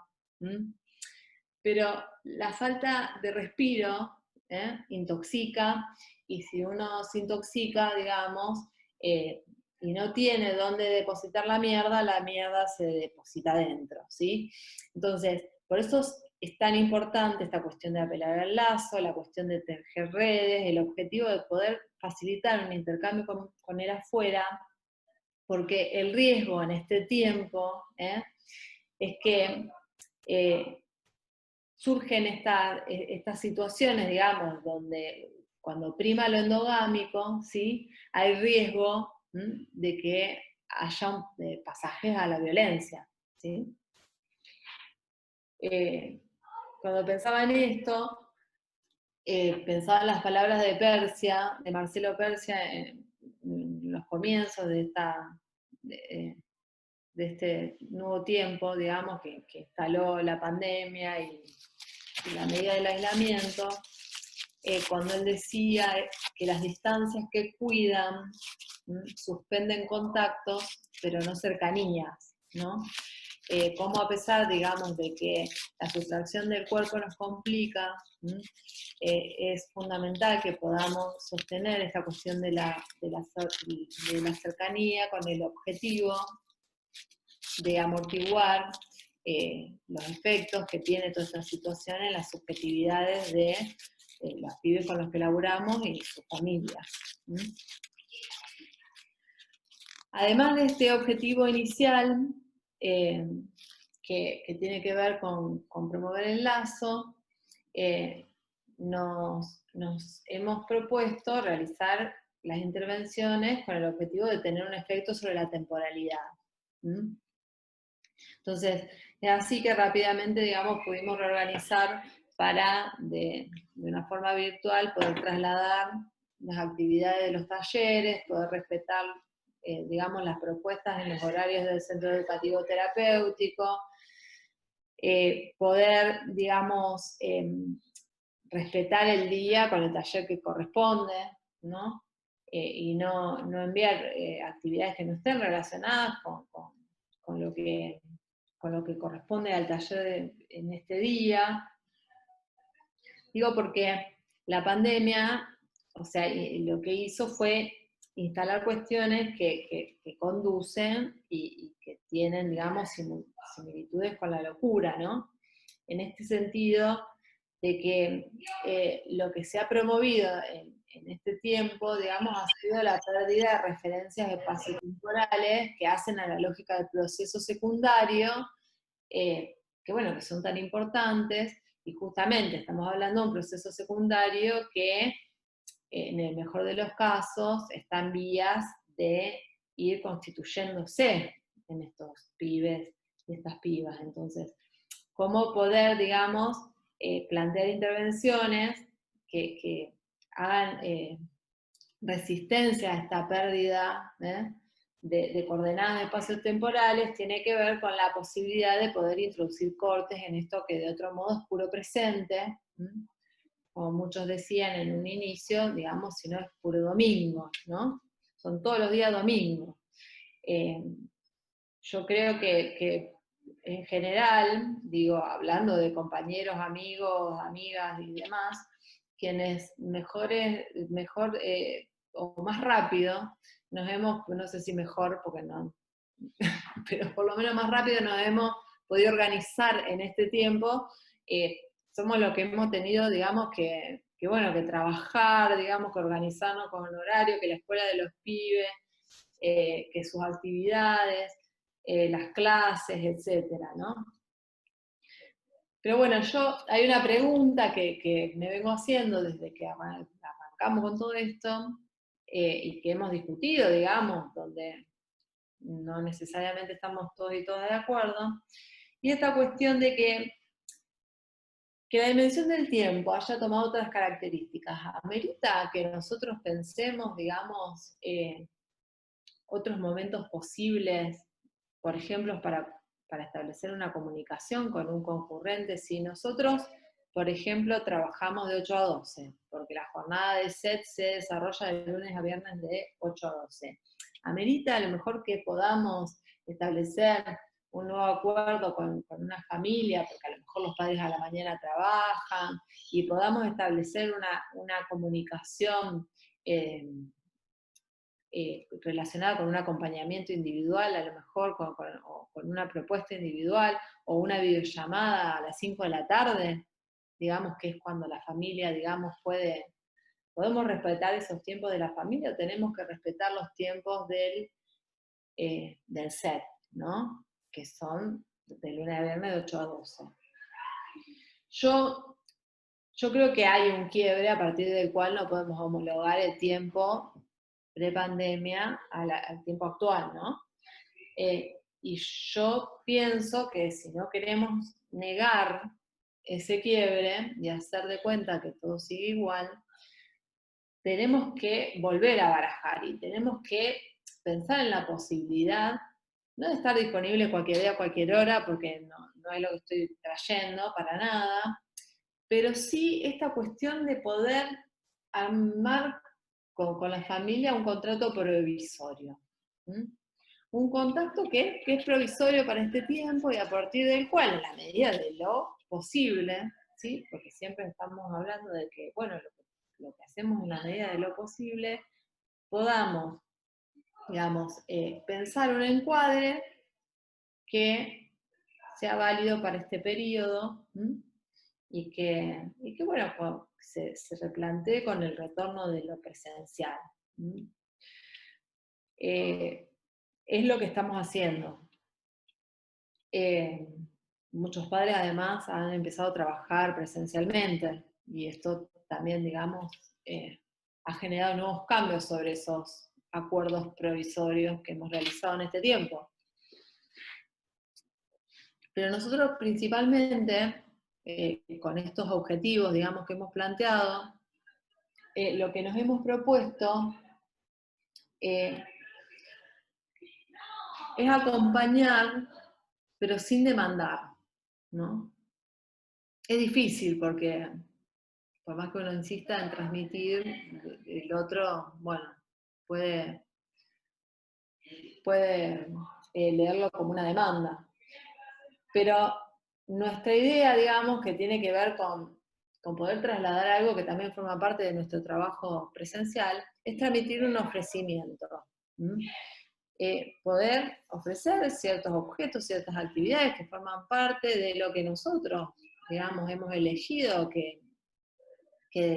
Pero la falta de respiro intoxica, y si uno se intoxica, digamos, y no tiene dónde depositar la mierda se deposita adentro, ¿sí? Entonces, por eso es tan importante esta cuestión de apelar al lazo, la cuestión de tejer redes, el objetivo de poder facilitar un intercambio con él afuera, porque el riesgo en este tiempo es que surgen estas situaciones, digamos, donde cuando prima lo endogámico, ¿sí? Hay riesgo de que haya pasajes a la violencia, ¿sí? Cuando pensaba en esto, pensaba en las palabras de Persia, de Marcelo Persia, en los comienzos de este nuevo tiempo, digamos, que instaló la pandemia y la medida del aislamiento, cuando él decía que las distancias que cuidan suspenden contactos, pero no cercanías, ¿no? Como a pesar, digamos, de que la sustracción del cuerpo nos complica, es fundamental que podamos sostener esta cuestión de la cercanía con el objetivo de amortiguar los efectos que tiene toda esta situación en las subjetividades de los pibes con los que laburamos y sus familias. Además de este objetivo inicial, que tiene que ver con promover el lazo, nos hemos propuesto realizar las intervenciones con el objetivo de tener un efecto sobre la temporalidad. Entonces, es así que rápidamente, digamos, pudimos reorganizar para, de una forma virtual, poder trasladar las actividades de los talleres, poder respetar, digamos, las propuestas en los horarios del centro educativo terapéutico, poder, digamos, respetar el día con el taller que corresponde, ¿no? Y no enviar actividades que no estén relacionadas con lo que corresponde al taller en este día. Digo porque la pandemia, o sea, lo que hizo fue instalar cuestiones que conducen y que tienen, digamos, similitudes con la locura, ¿no? En este sentido, de que lo que se ha promovido en este tiempo, digamos, ha sido la pérdida de referencias espaciotemporales que hacen a la lógica del proceso secundario, que bueno, que son tan importantes, y justamente estamos hablando de un proceso secundario que, en el mejor de los casos, está en vías de ir constituyéndose en estos pibes y estas pibas. Entonces, ¿cómo poder, digamos, plantear intervenciones que hagan resistencia a esta pérdida de coordenadas de espacios temporales tiene que ver con la posibilidad de poder introducir cortes en esto que de otro modo es puro presente, como muchos decían en un inicio, digamos, si no es puro domingo, ¿no? Son todos los días domingo. Yo creo que en general, digo, hablando de compañeros, amigos, amigas y demás, quienes mejor o más rápido nos hemos, no sé si mejor, porque no, pero por lo menos más rápido nos hemos podido organizar en este tiempo, somos los que hemos tenido, digamos, que trabajar, digamos, que organizarnos con el horario, que la escuela de los pibes, que sus actividades, las clases, etcétera, ¿no? Pero bueno, hay una pregunta que me vengo haciendo desde que arrancamos con todo esto, y que hemos discutido, digamos, donde no necesariamente estamos todos y todas de acuerdo, y esta cuestión de que la dimensión del tiempo haya tomado otras características. ¿Amerita que nosotros pensemos, digamos, otros momentos posibles, por ejemplo, para establecer una comunicación con un concurrente? Si nosotros, por ejemplo, trabajamos de 8 a 12, porque la jornada de SET se desarrolla de lunes a viernes de 8 a 12, ¿amerita a lo mejor que podamos establecer un nuevo acuerdo con una familia, porque a lo mejor los padres a la mañana trabajan, y podamos establecer una comunicación relacionada con un acompañamiento individual, a lo mejor con una propuesta individual, o una videollamada a las 5 de la tarde, digamos que es cuando la familia, digamos, podemos respetar esos tiempos de la familia, o tenemos que respetar los tiempos del SET, ¿no? Que son de lunes a viernes de 8 a 12. Yo creo que hay un quiebre a partir del cual no podemos homologar el tiempo pre-pandemia al tiempo actual, ¿no? Y yo pienso que si no queremos negar ese quiebre y hacer de cuenta que todo sigue igual, tenemos que volver a barajar y tenemos que pensar en la posibilidad, no de estar disponible cualquier día, cualquier hora, porque no es lo que estoy trayendo para nada, pero sí esta cuestión de poder armar con la familia un contrato provisorio. Un contacto que es provisorio para este tiempo y a partir del cual, en la medida de lo posible, ¿sí? Porque siempre estamos hablando de que, bueno, lo que hacemos en la medida de lo posible, podamos, digamos, pensar un encuadre que sea válido para este periodo, y que bueno, se replantee con el retorno de lo presencial. Es lo que estamos haciendo. Muchos padres además han empezado a trabajar presencialmente, y esto también, digamos, ha generado nuevos cambios sobre esos acuerdos provisorios que hemos realizado en este tiempo. Pero nosotros principalmente, con estos objetivos, digamos, que hemos planteado, lo que nos hemos propuesto es acompañar, pero sin demandar, ¿no? Es difícil porque, por más que uno insista en transmitir, el otro, bueno, puede leerlo como una demanda. Pero nuestra idea, digamos, que tiene que ver con poder trasladar algo que también forma parte de nuestro trabajo presencial, es transmitir un ofrecimiento. Poder ofrecer ciertos objetos, ciertas actividades que forman parte de lo que nosotros, digamos, hemos elegido, que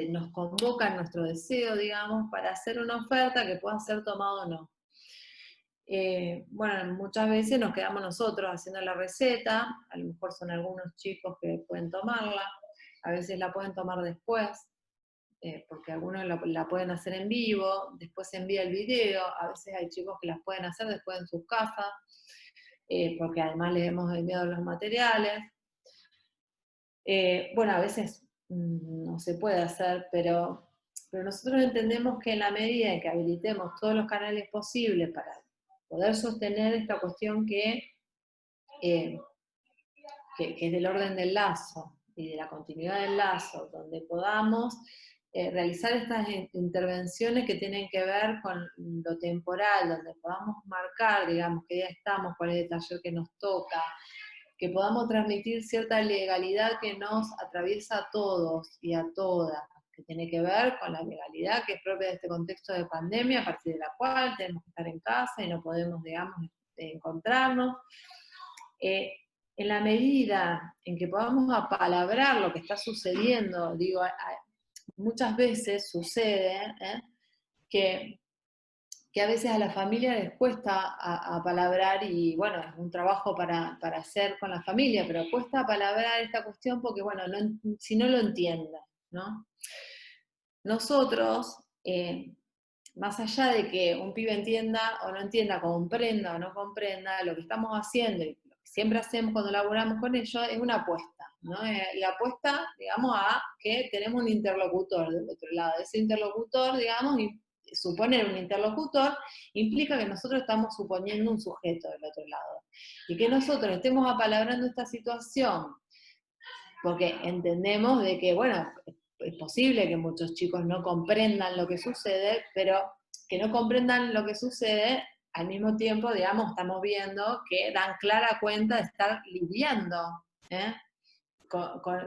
nos convoca en nuestro deseo, digamos, para hacer una oferta que pueda ser tomada o no. Bueno, muchas veces nos quedamos nosotros haciendo la receta, a lo mejor son algunos chicos que pueden tomarla, a veces la pueden tomar después, porque algunos la pueden hacer en vivo, después se envía el video, a veces hay chicos que las pueden hacer después en sus casas, porque además les hemos enviado los materiales. Bueno, a veces no se puede hacer, pero Pero nosotros entendemos que en la medida en que habilitemos todos los canales posibles para poder sostener esta cuestión que es del orden del lazo y de la continuidad del lazo, donde podamos realizar estas intervenciones que tienen que ver con lo temporal, donde podamos marcar, digamos, qué día estamos, cuál es el taller que nos toca, que podamos transmitir cierta legalidad que nos atraviesa a todos y a todas, que tiene que ver con la legalidad que es propia de este contexto de pandemia, a partir de la cual tenemos que estar en casa y no podemos, digamos, encontrarnos. En la medida en que podamos apalabrar lo que está sucediendo, digo, muchas veces sucede que a veces a la familia les cuesta apalabrar, y bueno, es un trabajo para hacer con la familia, pero cuesta apalabrar esta cuestión porque, bueno, si no lo entienden, ¿no? Nosotros, más allá de que un pibe entienda o no entienda, comprenda o no comprenda, lo que estamos haciendo, y lo que siempre hacemos cuando laboramos con ellos, es una apuesta, ¿no? La apuesta, digamos, a que tenemos un interlocutor del otro lado. Ese interlocutor, digamos, suponer un interlocutor implica que nosotros estamos suponiendo un sujeto del otro lado. Y que nosotros estemos apalabrando esta situación, porque entendemos de que, bueno, es posible que muchos chicos no comprendan lo que sucede, pero que no comprendan lo que sucede, al mismo tiempo, digamos, estamos viendo que dan clara cuenta de estar lidiando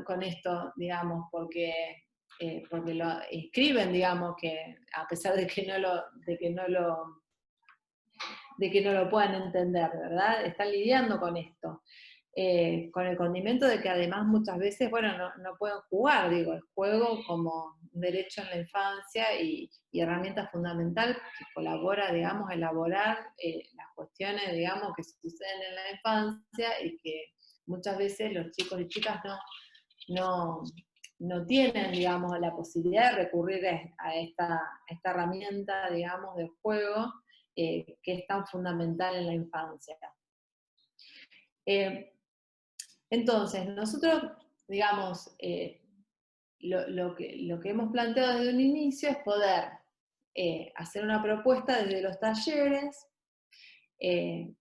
con esto, digamos, porque lo escriben, digamos, que a pesar de que no lo puedan entender, ¿verdad? Están lidiando con esto. Con el condimento de que además muchas veces, bueno, no pueden jugar, digo, el juego como un derecho en la infancia y herramienta fundamental que colabora, digamos, a elaborar las cuestiones, digamos, que suceden en la infancia y que muchas veces los chicos y chicas no tienen, digamos, la posibilidad de recurrir a esta herramienta, digamos, del juego, que es tan fundamental en la infancia. Entonces, nosotros, digamos, lo que hemos planteado desde un inicio es poder hacer una propuesta desde los talleres,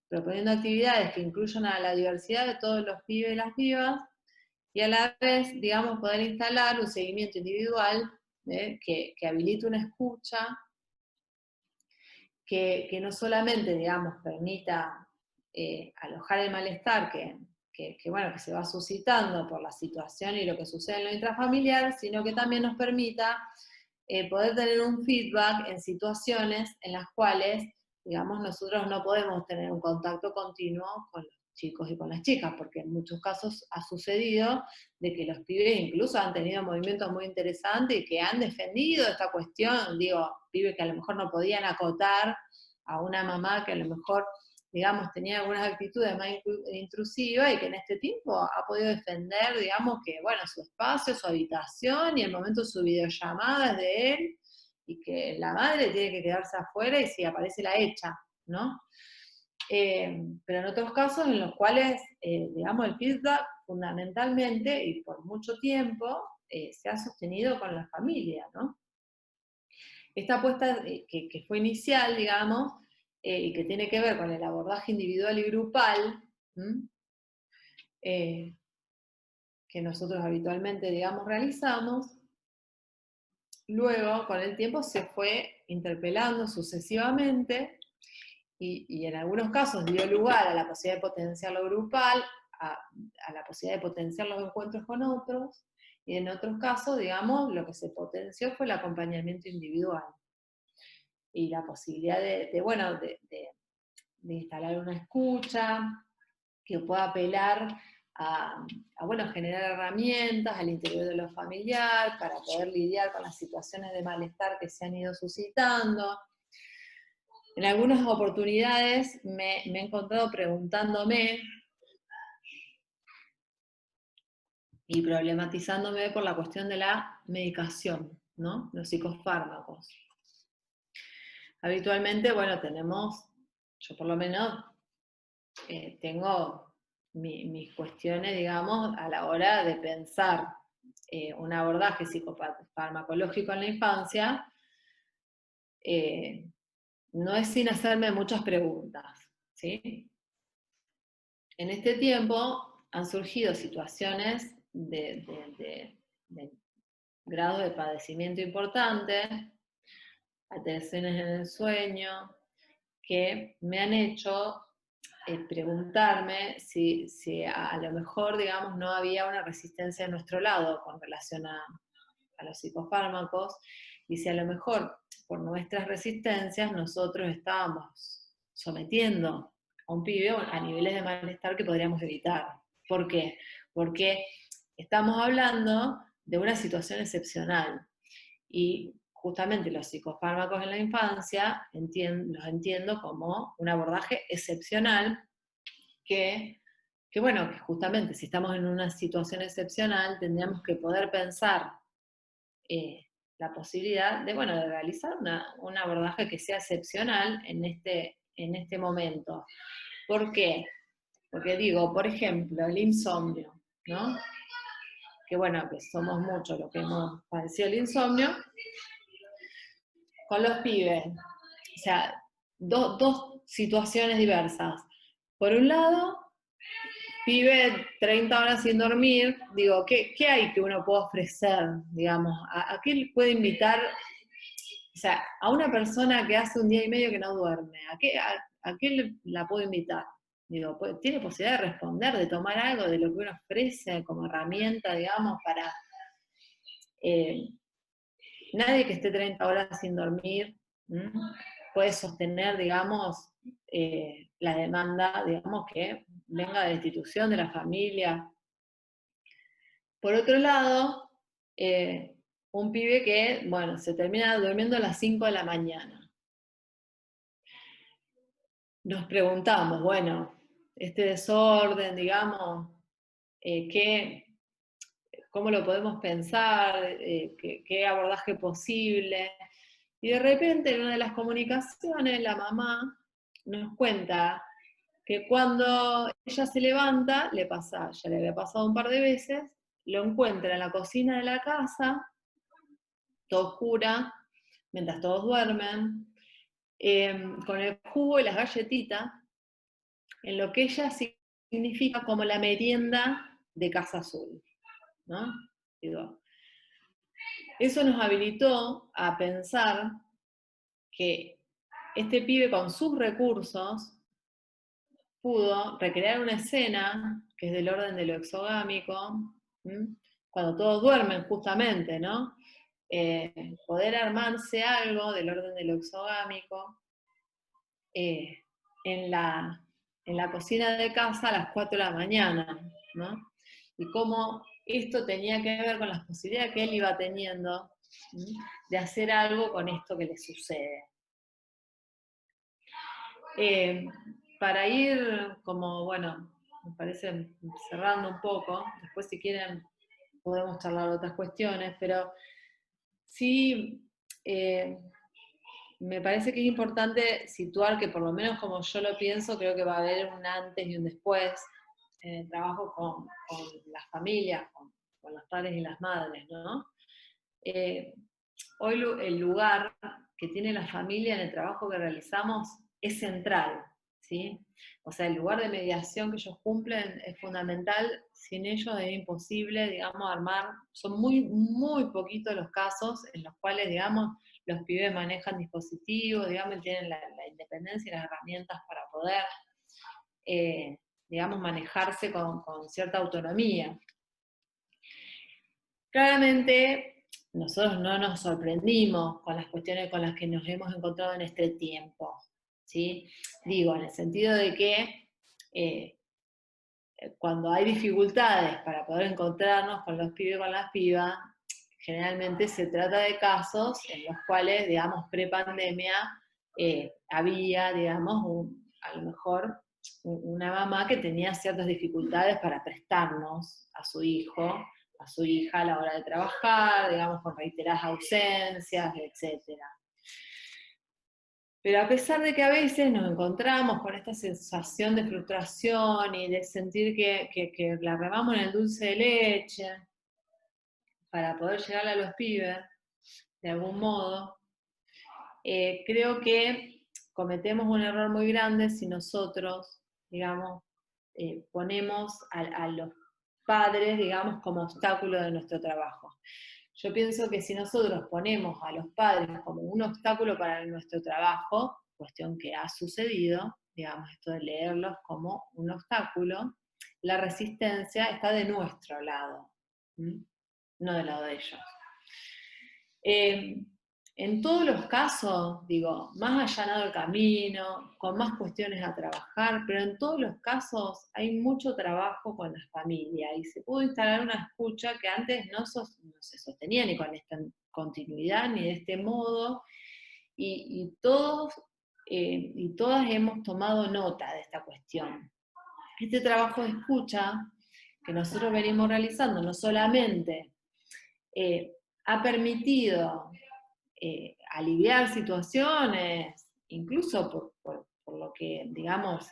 proponiendo actividades que incluyan a la diversidad de todos los pibes y las pibas, y a la vez, digamos, poder instalar un seguimiento individual que habilite una escucha, que no solamente, digamos, permita alojar el malestar bueno, que se va suscitando por la situación y lo que sucede en lo intrafamiliar, sino que también nos permita poder tener un feedback en situaciones en las cuales, digamos, nosotros no podemos tener un contacto continuo con los chicos y con las chicas, porque en muchos casos ha sucedido de que los pibes incluso han tenido movimientos muy interesantes y que han defendido esta cuestión, digo, pibes que a lo mejor no podían acotar a una mamá que a lo mejor, digamos, tenía algunas actitudes más intrusivas y que en este tiempo ha podido defender, digamos, que, bueno, su espacio, su habitación y el momento de su videollamada es de él y que la madre tiene que quedarse afuera y si aparece la echa, ¿no? Pero en otros casos en los cuales, digamos, el feedback fundamentalmente y por mucho tiempo se ha sostenido con la familia, ¿no? Esta apuesta que fue inicial, digamos, y que tiene que ver con el abordaje individual y grupal, que nosotros habitualmente, digamos, realizamos, luego, con el tiempo, se fue interpelando sucesivamente y en algunos casos dio lugar a la posibilidad de potenciar lo grupal, a la posibilidad de potenciar los encuentros con otros, y en otros casos, digamos, lo que se potenció fue el acompañamiento individual. Y la posibilidad de instalar una escucha que pueda apelar a bueno, generar herramientas al interior de lo familiar para poder lidiar con las situaciones de malestar que se han ido suscitando. En algunas oportunidades me he encontrado preguntándome y problematizándome por la cuestión de la medicación, ¿no? Los psicofármacos. Habitualmente, bueno, yo por lo menos tengo mis cuestiones, digamos, a la hora de pensar un abordaje psicofarmacológico en la infancia, no es sin hacerme muchas preguntas, ¿sí? En este tiempo han surgido situaciones de grado de padecimiento importante, alteraciones en el sueño, que me han hecho preguntarme si a lo mejor, digamos, no había una resistencia de nuestro lado con relación a los psicofármacos, y si a lo mejor por nuestras resistencias nosotros estábamos sometiendo a un pibe a niveles de malestar que podríamos evitar. ¿Por qué? Porque estamos hablando de una situación excepcional, y justamente los psicofármacos en la infancia los entiendo como un abordaje excepcional que bueno, que justamente si estamos en una situación excepcional tendríamos que poder pensar la posibilidad de, bueno, de realizar un abordaje que sea excepcional en este momento. ¿Por qué? Porque digo, por ejemplo, el insomnio, ¿no? Que bueno, que somos muchos los que hemos padecido el insomnio, con los pibes. O sea, dos situaciones diversas. Por un lado, pibe 30 horas sin dormir, digo, ¿qué hay que uno pueda ofrecer, digamos? ¿A qué puede invitar? O sea, a una persona que hace un día y medio que no duerme, ¿a qué la puedo invitar? Digo, tiene posibilidad de responder, de tomar algo de lo que uno ofrece como herramienta, digamos, para... nadie que esté 30 horas sin dormir puede sostener, digamos, la demanda, digamos, que venga de la institución, de la familia. Por otro lado, un pibe que, bueno, se termina durmiendo a las 5 de la mañana. Nos preguntamos, bueno, este desorden, digamos, ¿cómo lo podemos pensar? ¿Qué abordaje posible? Y de repente en una de las comunicaciones la mamá nos cuenta que cuando ella se levanta, ya le había pasado un par de veces, lo encuentra en la cocina de la casa, todo oscura, mientras todos duermen, con el jugo y las galletitas, en lo que ella significa como la merienda de Casa Azul, ¿no? Digo, eso nos habilitó a pensar que este pibe con sus recursos pudo recrear una escena que es del orden de lo exogámico, cuando todos duermen justamente, ¿no? Poder armarse algo del orden de lo exogámico en la cocina de casa a las 4 de la mañana, ¿no? Y cómo esto tenía que ver con las posibilidades que él iba teniendo de hacer algo con esto que le sucede. Para ir como, bueno, me parece cerrando un poco, después si quieren podemos charlar de otras cuestiones, pero sí me parece que es importante situar que por lo menos como yo lo pienso, creo que va a haber un antes y un después en el trabajo con las familias, con los padres y las madres, ¿no? Hoy el lugar que tiene la familia en el trabajo que realizamos es central, ¿sí? O sea, el lugar de mediación que ellos cumplen es fundamental, sin ellos es imposible, digamos, armar, son muy, muy poquitos los casos en los cuales, digamos, los pibes manejan dispositivos, digamos, tienen la independencia y las herramientas para poder, digamos, manejarse con cierta autonomía. Claramente, nosotros no nos sorprendimos con las cuestiones con las que nos hemos encontrado en este tiempo, ¿sí? Digo, en el sentido de que cuando hay dificultades para poder encontrarnos con los pibes y con las pibas, generalmente se trata de casos en los cuales, digamos, pre-pandemia, había, digamos, a lo mejor una mamá que tenía ciertas dificultades para prestarnos a su hijo, a su hija a la hora de trabajar, digamos, con reiteradas ausencias, etc. Pero a pesar de que a veces nos encontramos con esta sensación de frustración y de sentir que la remamos en el dulce de leche, para poder llegar a los pibes, de algún modo, creo que cometemos un error muy grande si nosotros, digamos, ponemos a los padres, digamos, como obstáculo de nuestro trabajo. Yo pienso que si nosotros ponemos a los padres como un obstáculo para nuestro trabajo, cuestión que ha sucedido, digamos, esto de leerlos como un obstáculo, la resistencia está de nuestro lado, no del lado de ellos. En todos los casos, digo, más allanado el camino, con más cuestiones a trabajar, pero en todos los casos hay mucho trabajo con la familia y se pudo instalar una escucha que antes no se sostenía ni con esta continuidad ni de este modo, y todos y todas hemos tomado nota de esta cuestión. Este trabajo de escucha que nosotros venimos realizando no solamente ha permitido aliviar situaciones, incluso por lo que, digamos,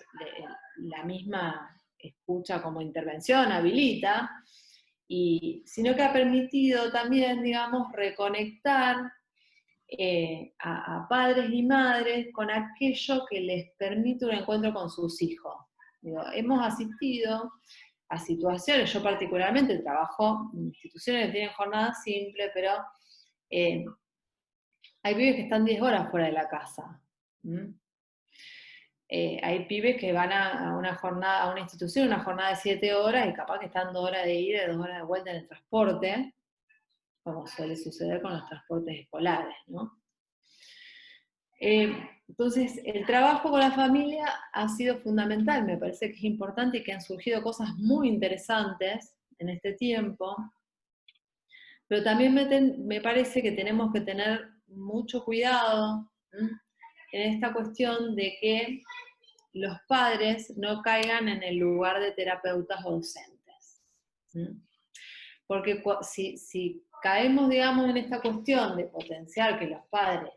la misma escucha como intervención habilita, sino que ha permitido también, digamos, reconectar a padres y madres con aquello que les permite un encuentro con sus hijos. Digo, hemos asistido a situaciones, yo particularmente trabajo en instituciones que tienen jornada simple, pero hay pibes que están 10 horas fuera de la casa. Hay pibes que van a una jornada, a una institución, una jornada de 7 horas, y capaz que están 2 horas de ida y 2 horas de vuelta en el transporte, como suele suceder con los transportes escolares, ¿no? Entonces, el trabajo con la familia ha sido fundamental, me parece que es importante y que han surgido cosas muy interesantes en este tiempo, pero también me parece que tenemos que tener mucho cuidado en esta cuestión de que los padres no caigan en el lugar de terapeutas o docentes. Porque si caemos, digamos, en esta cuestión de potenciar que los padres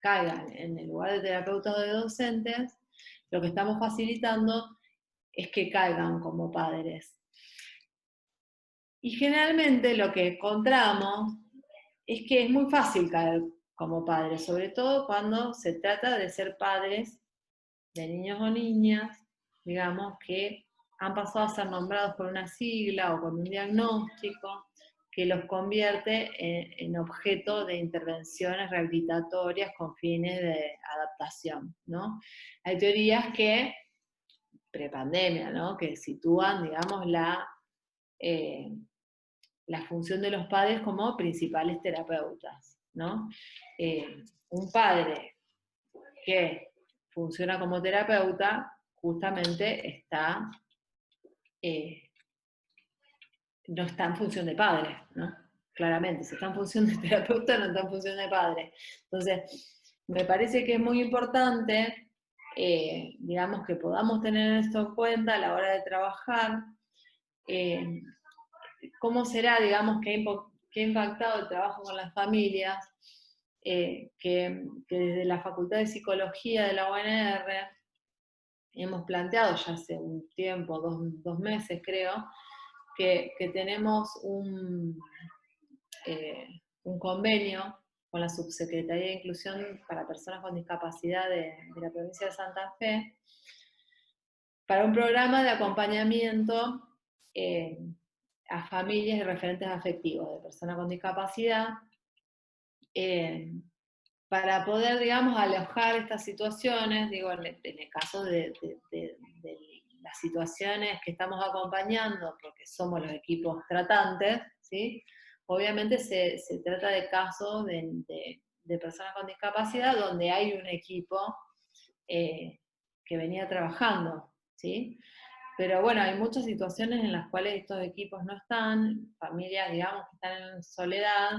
caigan en el lugar de terapeutas o de docentes, lo que estamos facilitando es que caigan como padres. Y generalmente lo que encontramos es que es muy fácil caer como padres, sobre todo cuando se trata de ser padres de niños o niñas, digamos, que han pasado a ser nombrados por una sigla o con un diagnóstico que los convierte en objeto de intervenciones rehabilitatorias con fines de adaptación, ¿no? Hay teorías que, prepandemia, ¿no?, que sitúan, digamos, la función de los padres como principales terapeutas, ¿no? Un padre que funciona como terapeuta justamente no está en función de padre, ¿no? Claramente, si está en función de terapeuta, no está en función de padre. Entonces, me parece que es muy importante, digamos, que podamos tener esto en cuenta a la hora de trabajar. ¿Cómo será, digamos, que ha impactado el trabajo con las familias? Que desde la Facultad de Psicología de la UNR hemos planteado ya hace un tiempo, dos meses creo, que tenemos un convenio con la Subsecretaría de Inclusión para Personas con Discapacidad de la provincia de Santa Fe, para un programa de acompañamiento a familias y referentes afectivos de personas con discapacidad, para poder, digamos, alojar estas situaciones, digo, en el caso de las situaciones que estamos acompañando, porque somos los equipos tratantes, ¿sí? Obviamente se trata de casos de personas con discapacidad donde hay un equipo que venía trabajando, ¿sí? Pero bueno, hay muchas situaciones en las cuales estos equipos no están, familias, digamos, que están en soledad,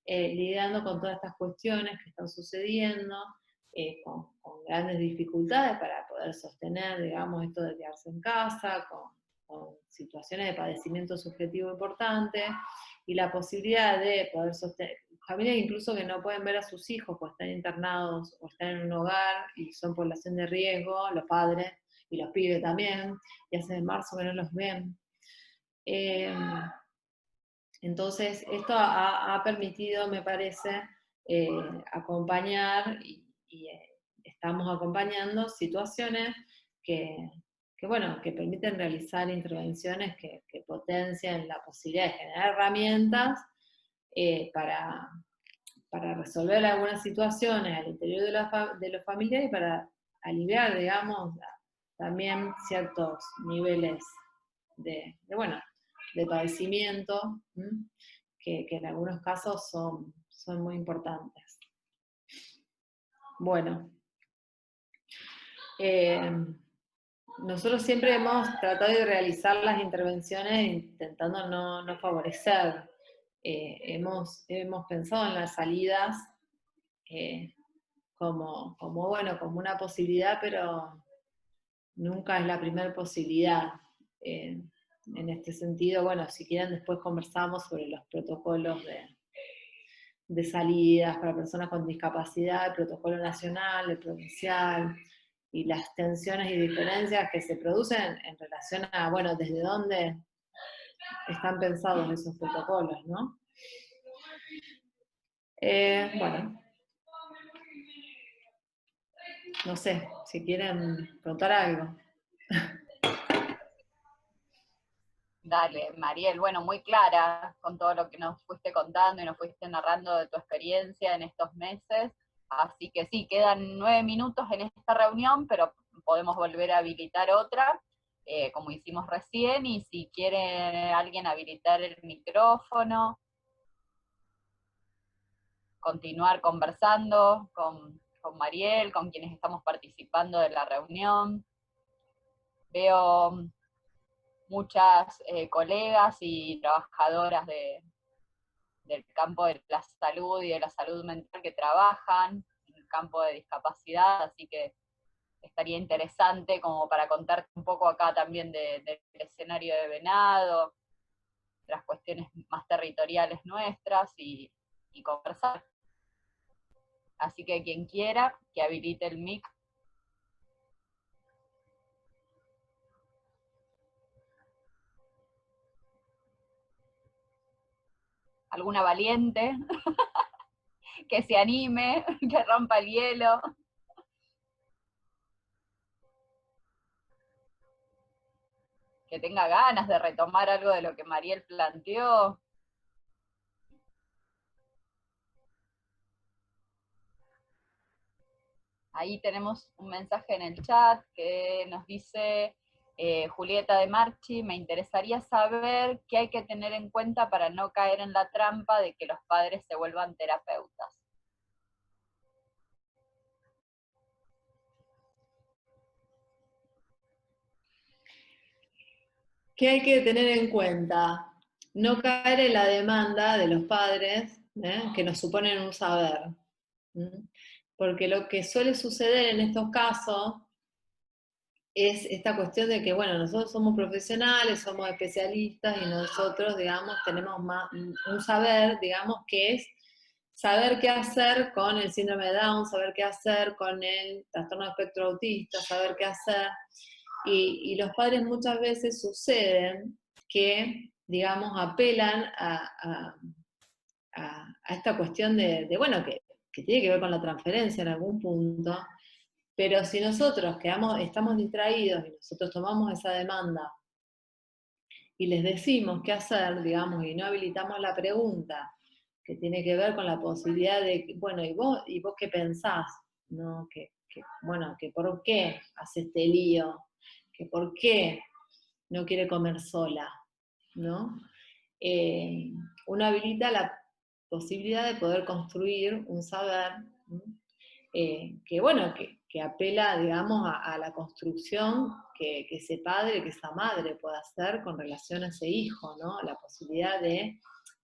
lidiando con todas estas cuestiones que están sucediendo, con grandes dificultades para poder sostener, digamos, esto de quedarse en casa, con situaciones de padecimiento subjetivo importante, y la posibilidad de poder sostener, familias incluso que no pueden ver a sus hijos, pues están internados o están en un hogar y son población de riesgo, los padres y los pibes también, y hace de marzo que no los ven. Entonces, esto ha permitido, me parece, acompañar y estamos acompañando situaciones que, bueno, que permiten realizar intervenciones que potencian la posibilidad de generar herramientas para resolver algunas situaciones al interior de los familiares y para aliviar, digamos, también ciertos niveles bueno, de padecimiento, que en algunos casos son muy importantes. Bueno, nosotros siempre hemos tratado de realizar las intervenciones intentando no favorecer. Hemos pensado en las salidas como una posibilidad, pero nunca es la primera posibilidad. En este sentido, bueno, si quieren después conversamos sobre los protocolos de salidas para personas con discapacidad, el protocolo nacional, el provincial, y las tensiones y diferencias que se producen en relación a, bueno, desde dónde están pensados esos protocolos, ¿no? Bueno, no sé, si quieren contar algo. Dale, Mariel, bueno, muy clara con todo lo que nos fuiste contando y nos fuiste narrando de tu experiencia en estos meses. Así que sí, quedan 9 minutos en esta reunión, pero podemos volver a habilitar otra, como hicimos recién, y si quiere alguien habilitar el micrófono, continuar conversando con Mariel, con quienes estamos participando de la reunión. Veo muchas colegas y trabajadoras del campo de la salud y de la salud mental que trabajan en el campo de discapacidad, así que estaría interesante como para contarte un poco acá también del escenario de Venado, de las cuestiones más territoriales nuestras y conversar. Así que quien quiera, que habilite el mic. Alguna valiente que se anime, que rompa el hielo. Que tenga ganas de retomar algo de lo que Mariel planteó. Ahí tenemos un mensaje en el chat que nos dice Julieta de Marchi: me interesaría saber qué hay que tener en cuenta para no caer en la trampa de que los padres se vuelvan terapeutas. ¿Qué hay que tener en cuenta? No caer en la demanda de los padres, que nos suponen un saber. Porque lo que suele suceder en estos casos es esta cuestión de que, bueno, nosotros somos profesionales, somos especialistas y nosotros, digamos, tenemos un saber, digamos, que es saber qué hacer con el síndrome de Down, saber qué hacer con el trastorno de espectro autista, saber qué hacer. Y los padres muchas veces suceden que, digamos, apelan a esta cuestión bueno, que tiene que ver con la transferencia en algún punto, pero si nosotros estamos distraídos y nosotros tomamos esa demanda y les decimos qué hacer, digamos, y no habilitamos la pregunta que tiene que ver con la posibilidad de, bueno, ¿y vos qué pensás? ¿No? Bueno, que por qué hace este lío, que por qué no quiere comer sola, ¿no? Uno habilita la posibilidad de poder construir un saber que, bueno, que apela, digamos, a la construcción que ese padre, que esa madre pueda hacer con relación a ese hijo, ¿no? La posibilidad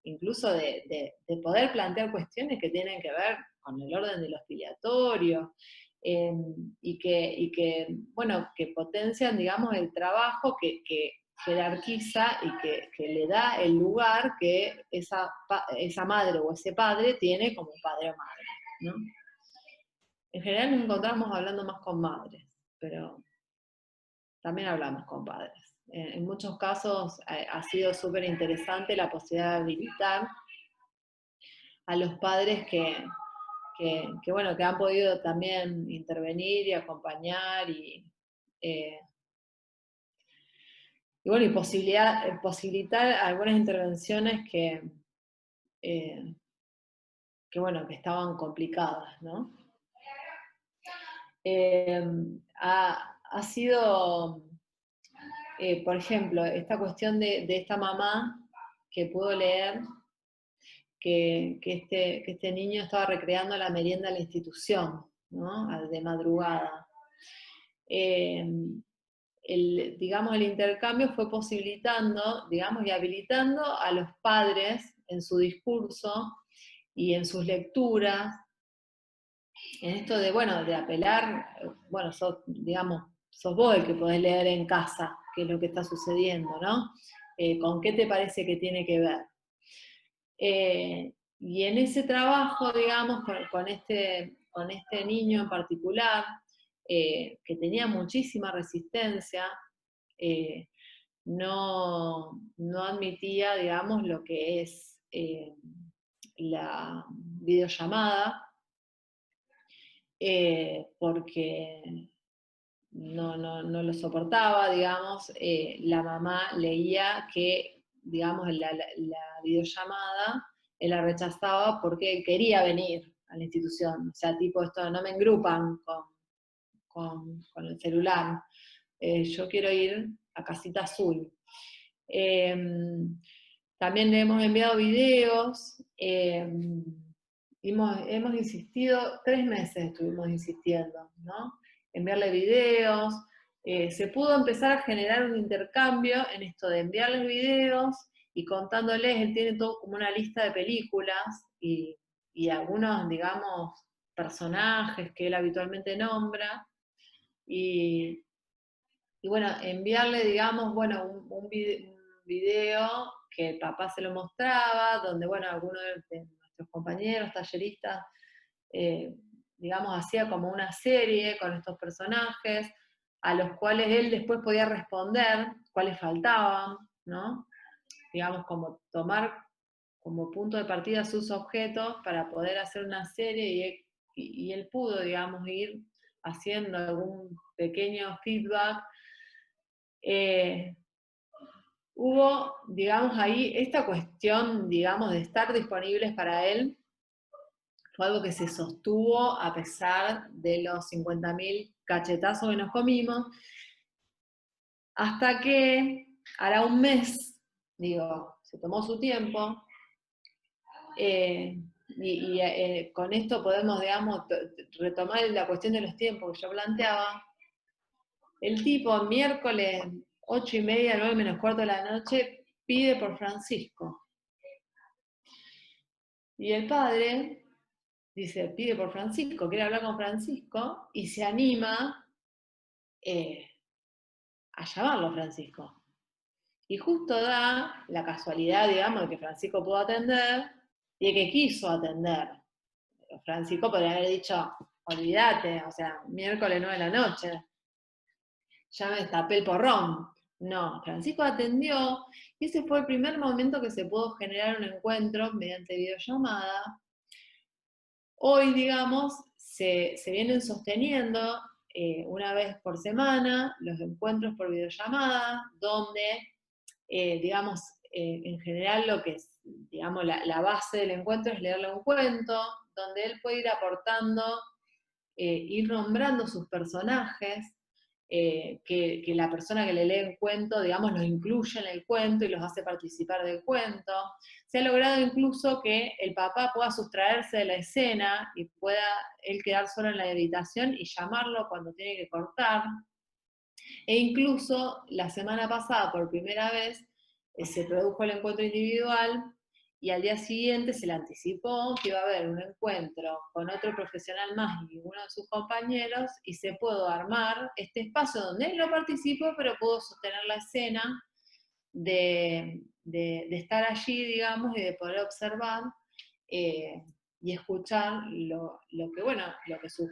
incluso de poder plantear cuestiones que tienen que ver con el orden de los filiatorios, y que, bueno, que potencian, digamos, el trabajo que jerarquiza y que le da el lugar que esa madre o ese padre tiene como padre o madre, ¿no? En general nos encontramos hablando más con madres, pero también hablamos con padres. En muchos casos ha sido súper interesante la posibilidad de habilitar a los padres que, bueno, que han podido también intervenir y acompañar bueno, y posibilitar algunas intervenciones bueno, que estaban complicadas, ¿no? Ha sido, por ejemplo, esta cuestión de esta mamá que pudo leer que este niño estaba recreando la merienda en la institución, ¿no? De madrugada. Digamos, el intercambio fue posibilitando, digamos, y habilitando a los padres en su discurso y en sus lecturas, en esto de, bueno, de apelar, bueno, digamos, sos vos el que podés leer en casa qué es lo que está sucediendo, ¿no? ¿Con qué te parece que tiene que ver? Y en ese trabajo, digamos, con este niño en particular, que tenía muchísima resistencia, no admitía, digamos, lo que es la videollamada, porque no lo soportaba, digamos. La mamá leía que, digamos, la videollamada él la rechazaba porque él quería venir a la institución. O sea, tipo, esto no me engrupan con el celular. Yo quiero ir a Casita Azul. También le hemos enviado videos. Hemos insistido, 3 meses estuvimos insistiendo, ¿no? Enviarle videos. Se pudo empezar a generar un intercambio en esto de enviarles videos y contándoles, él tiene todo como una lista de películas y algunos, digamos, personajes que él habitualmente nombra. Y bueno, enviarle, digamos, bueno, un video que el papá se lo mostraba, donde, bueno, algunos de nuestros compañeros talleristas, digamos, hacía como una serie con estos personajes, a los cuales él después podía responder cuáles faltaban, ¿no? Digamos, como tomar como punto de partida sus objetos para poder hacer una serie y él pudo, digamos, ir haciendo algún pequeño feedback. Hubo, digamos, ahí esta cuestión, digamos, de estar disponibles para él, fue algo que se sostuvo a pesar de los 50.000 cachetazos que nos comimos, hasta que hará un mes, digo, se tomó su tiempo, con esto podemos, digamos, retomar la cuestión de los tiempos que yo planteaba. El tipo, miércoles 8:30, 9 menos cuarto de la noche, pide por Francisco. Y el padre dice, pide por Francisco, quiere hablar con Francisco, y se anima a llamarlo a Francisco. Y justo da la casualidad, digamos, de que Francisco pudo atender y de que quiso atender. Francisco podría haber dicho, olvídate, o sea, miércoles 9 de la noche, ya me destapé el porrón. No, Francisco atendió y ese fue el primer momento que se pudo generar un encuentro mediante videollamada. Hoy, digamos, se vienen sosteniendo una vez por semana los encuentros por videollamada, donde, digamos, en general lo que es, digamos, la base del encuentro es leerle un cuento, donde él puede ir aportando, ir nombrando sus personajes, que la persona que le lee el cuento, digamos, los incluye en el cuento y los hace participar del cuento. Se ha logrado incluso que el papá pueda sustraerse de la escena y pueda él quedar solo en la habitación y llamarlo cuando tiene que cortar. E incluso la semana pasada, por primera vez, se produjo el encuentro individual y al día siguiente se le anticipó que iba a haber un encuentro con otro profesional más y uno de sus compañeros y se pudo armar este espacio donde él no participó, pero pudo sostener la escena de estar allí, digamos, y de poder observar y escuchar lo que su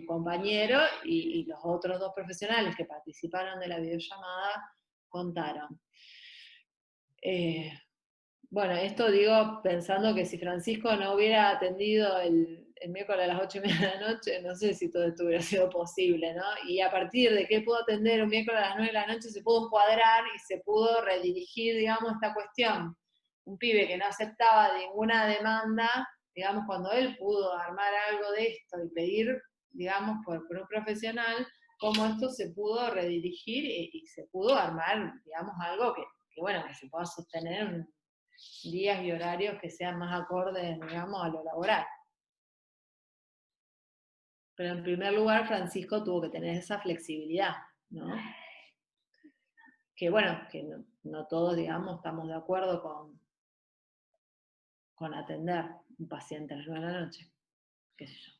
compañero y los otros 2 profesionales que participaron de la videollamada contaron. Bueno, esto digo pensando que si Francisco no hubiera atendido el miércoles a las 8:30 de la noche, no sé si todo esto hubiera sido posible, ¿no? Y a partir de que pudo atender un miércoles a las 9 de la noche, se pudo encuadrar y se pudo redirigir, digamos, esta cuestión. Un pibe que no aceptaba ninguna demanda, digamos, cuando él pudo armar algo de esto y pedir, digamos, por un profesional, cómo esto se pudo redirigir y se pudo armar, digamos, algo que bueno, que se pueda sostener en días y horarios que sean más acordes, digamos, a lo laboral. Pero en primer lugar, Francisco tuvo que tener esa flexibilidad, ¿no? Que bueno, que no todos, digamos, estamos de acuerdo con atender un paciente a las 9 de la noche, qué sé yo.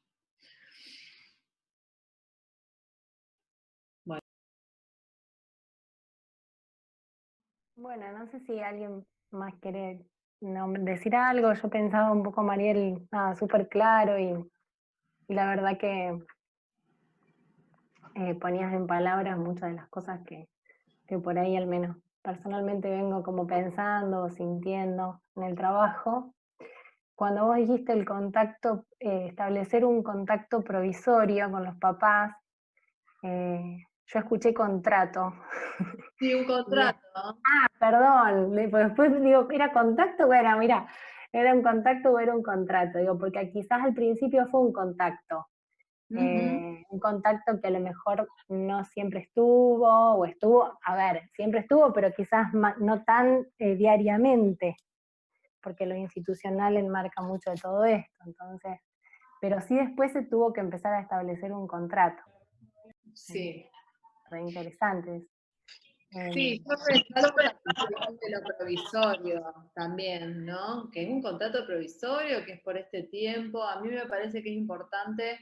Bueno, no sé si alguien más quiere decir algo. Yo pensaba un poco, Mariel, súper claro y la verdad que ponías en palabras muchas de las cosas que por ahí al menos personalmente vengo como pensando o sintiendo en el trabajo. Cuando vos dijiste el contacto, establecer un contacto provisorio con los papás, yo escuché contrato. Sí, un contrato, ¿no? Perdón, después digo, ¿era contacto? Bueno, mira, ¿era un contacto o era un contrato? Digo, porque quizás al principio fue un contacto. Un contacto que a lo mejor no siempre estuvo, o estuvo, a ver, siempre estuvo, pero quizás no tan diariamente, porque lo institucional enmarca mucho de todo esto, entonces, pero sí después se tuvo que empezar a establecer un contrato. Sí. Re interesante. Sí, yo resalto la cuestión de lo provisorio también, ¿no? Que es un contrato provisorio, que es por este tiempo. A mí me parece que es importante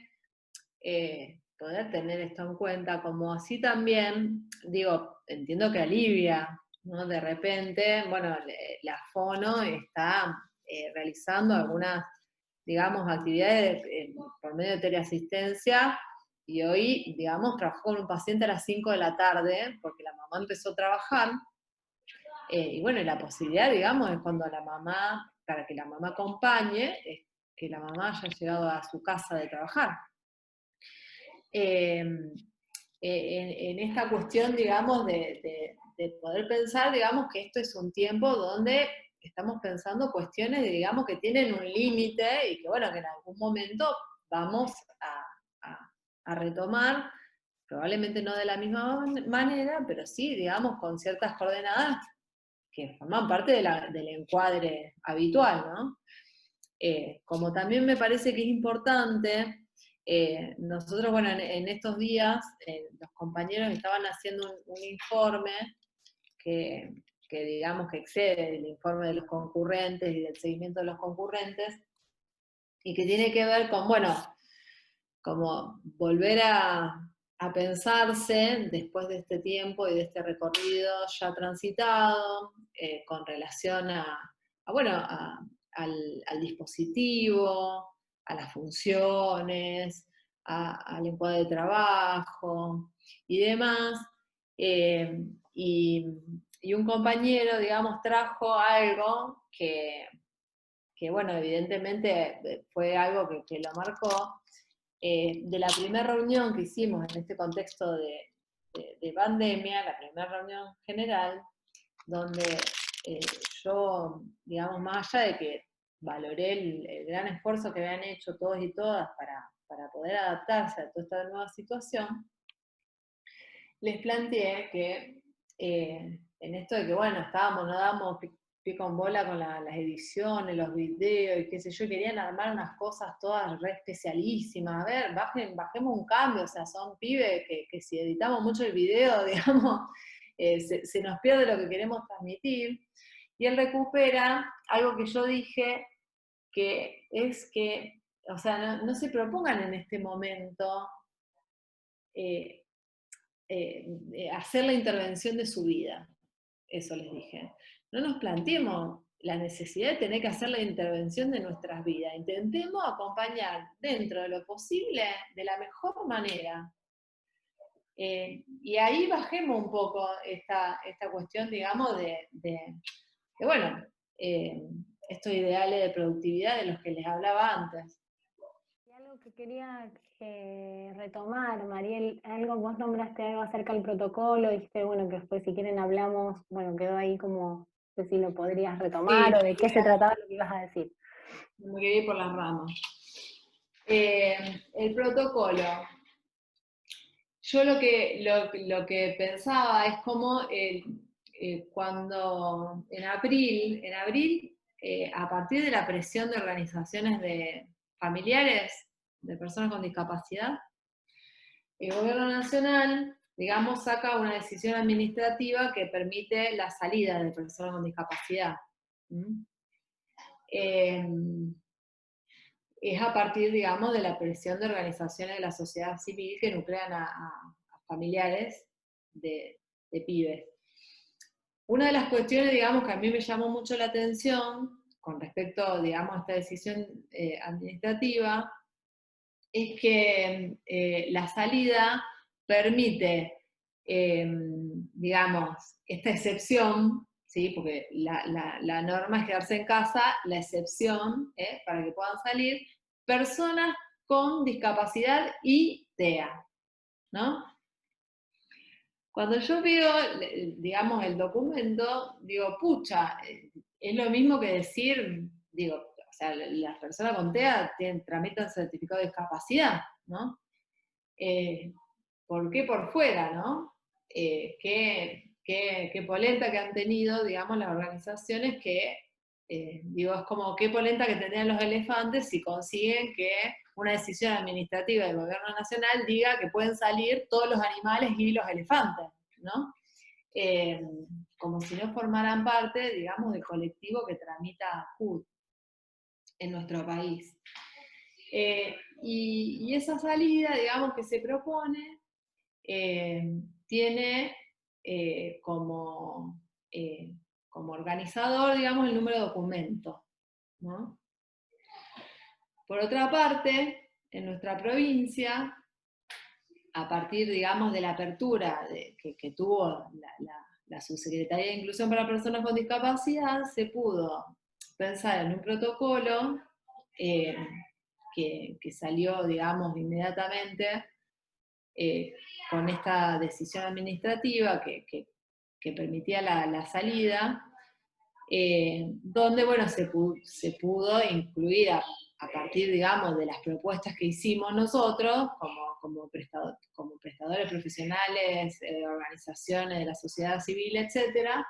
poder tener esto en cuenta, como así también, digo, entiendo que alivia, ¿no? De repente, bueno, la Fono está realizando algunas, digamos, actividades por medio de teleasistencia, y hoy, digamos, trabajó con un paciente a las 5 de la tarde, porque la mamá empezó a trabajar, y bueno, la posibilidad, digamos, es cuando la mamá, para que la mamá acompañe, es que la mamá haya llegado a su casa de trabajar. En esta cuestión, digamos, de poder pensar, digamos, que esto es un tiempo donde estamos pensando cuestiones, digamos, que tienen un límite y que, bueno, que en algún momento vamos a retomar, probablemente no de la misma manera, pero sí, digamos, con ciertas coordenadas que forman parte del encuadre habitual, ¿no? Como también me parece que es importante, nosotros, bueno, en estos días, los compañeros estaban haciendo un informe que digamos que excede el informe de los concurrentes y del seguimiento de los concurrentes, y que tiene que ver con, bueno, como volver a pensarse después de este tiempo y de este recorrido ya transitado, con relación bueno, al dispositivo, a las funciones, al encuadre de trabajo y demás. Y un compañero, digamos, trajo algo que bueno, evidentemente fue algo que lo marcó, de la primera reunión que hicimos en este contexto de pandemia, la primera reunión general, donde yo, digamos, más allá de que valoré el gran esfuerzo que habían hecho todos y todas para poder adaptarse a toda esta nueva situación, les planteé que en esto de que, bueno, no dábamos pie con bola con las ediciones, los videos y qué sé yo, querían armar unas cosas todas re especialísimas. A ver, bajemos un cambio, o sea, son pibes que si editamos mucho el video, digamos, se nos pierde lo que queremos transmitir. Y él recupera algo que yo dije, que es que, o sea, no se propongan en este momento hacer la intervención de su vida. Eso les dije. No nos planteemos la necesidad de tener que hacer la intervención de nuestras vidas. Intentemos acompañar dentro de lo posible de la mejor manera. Y ahí bajemos un poco esta cuestión, digamos, de bueno, estos ideales de productividad de los que les hablaba antes. Y algo que quería retomar, Mariel, algo vos nombraste algo acerca del protocolo, dijiste, bueno, que después si quieren hablamos, bueno, quedó ahí como, no sé si lo podrías retomar Sí, o de qué se trataba lo que ibas a decir. me quedé por las ramas. El protocolo. Yo lo que pensaba es como cuando en abril, a partir de la presión de organizaciones de familiares de personas con discapacidad, el gobierno nacional, digamos, saca una decisión administrativa que permite la salida de personas con discapacidad. Es a partir, digamos, de la presión de organizaciones de la sociedad civil que nuclean a familiares de pibes. Una de las cuestiones, digamos, que a mí me llamó mucho la atención con respecto, digamos, a esta decisión administrativa, es que la salida permite, digamos, esta excepción, ¿sí? Porque la norma es quedarse en casa, la excepción, para que puedan salir, personas con discapacidad y TEA, ¿no? Cuando yo veo, digamos, el documento, digo, pucha, es lo mismo que decir, digo, o sea, las personas con TEA tramitan certificado de discapacidad, ¿no? ¿Por qué por fuera, no? Qué polenta que han tenido, digamos, las organizaciones que, digo, es como qué polenta que tendrían los elefantes si consiguen que una decisión administrativa del gobierno nacional diga que pueden salir todos los animales y los elefantes, ¿no? Como si no formaran parte, digamos, del colectivo que tramita HUD en nuestro país. Y esa salida, digamos, que se propone, tiene como organizador, digamos, el número de documentos, ¿no? Por otra parte, en nuestra provincia, a partir, digamos, de la apertura que tuvo la Subsecretaría de Inclusión para Personas con Discapacidad, se pudo pensar en un protocolo que salió, digamos, inmediatamente con esta decisión administrativa que permitía la salida, donde, bueno, se pudo incluir a partir, digamos, de las propuestas que hicimos nosotros, como prestadores profesionales, organizaciones de la sociedad civil, etcétera,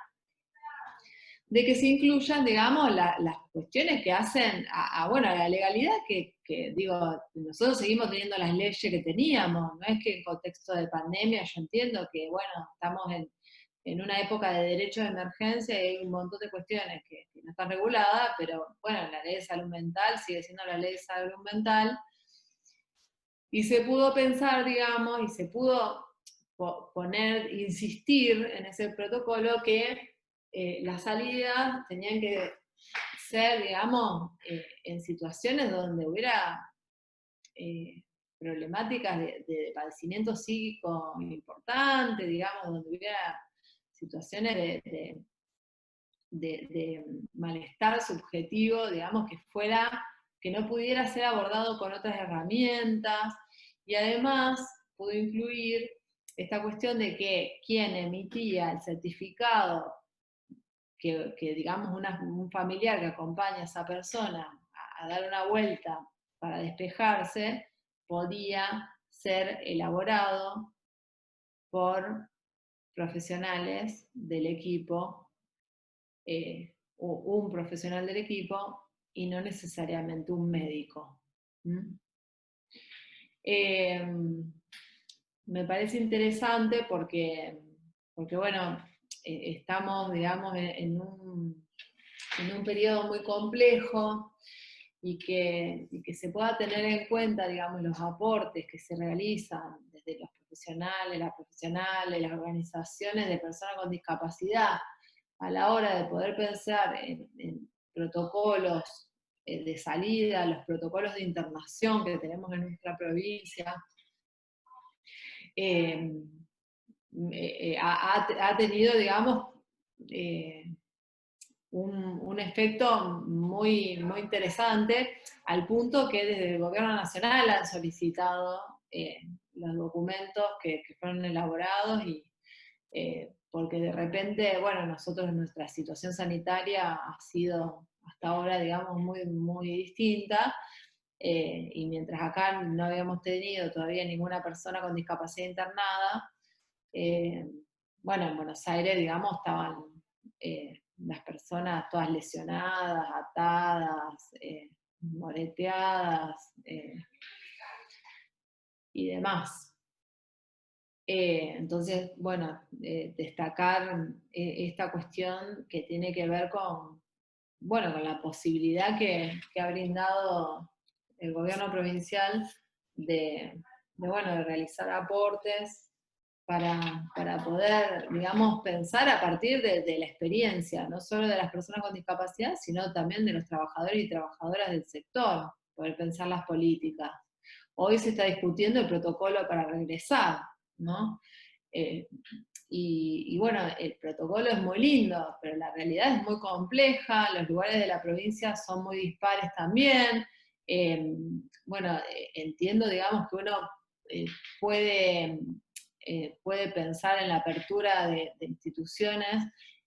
de que se incluyan, digamos, las cuestiones que hacen bueno, a la legalidad que, digo, nosotros seguimos teniendo las leyes que teníamos, no es que en contexto de pandemia, yo entiendo que, bueno, estamos en una época de derechos de emergencia y hay un montón de cuestiones que no están reguladas, pero, bueno, la ley de salud mental sigue siendo la ley de salud mental, y se pudo pensar, digamos, y se pudo insistir en ese protocolo que las salidas tenían que ser, digamos, en situaciones donde hubiera problemáticas de padecimiento psíquico importante, digamos, donde hubiera situaciones de malestar subjetivo, digamos, que no pudiera ser abordado con otras herramientas, y además pudo incluir esta cuestión de que quien emitía el certificado, que digamos un familiar que acompaña a esa persona a dar una vuelta para despejarse, podía ser elaborado por profesionales del equipo, un profesional del equipo, y no necesariamente un médico. Me parece interesante porque bueno, estamos, digamos, en un periodo muy complejo, y que se pueda tener en cuenta, digamos, los aportes que se realizan desde los profesionales, las organizaciones de personas con discapacidad, a la hora de poder pensar en protocolos de salida, los protocolos de internación que tenemos en nuestra provincia, ha tenido, digamos, un efecto muy, muy interesante, al punto que desde el gobierno nacional han solicitado los documentos que fueron elaborados, y porque de repente, bueno, nosotros nuestra situación sanitaria ha sido hasta ahora, digamos, muy, muy distinta, y mientras acá no habíamos tenido todavía ninguna persona con discapacidad internada, bueno, en Buenos Aires, digamos, estaban las personas todas lesionadas, atadas, moreteadas y demás. Entonces, bueno, destacar esta cuestión que tiene que ver con, bueno, con la posibilidad que ha brindado el gobierno provincial bueno, de realizar aportes para poder, digamos, pensar a partir de la experiencia, no solo de las personas con discapacidad, sino también de los trabajadores y trabajadoras del sector, poder pensar las políticas. Hoy se está discutiendo el protocolo para regresar, ¿no? Y bueno, el protocolo es muy lindo, pero la realidad es muy compleja, los lugares de la provincia son muy dispares también. Bueno, entiendo, digamos, que uno puede pensar en la apertura de instituciones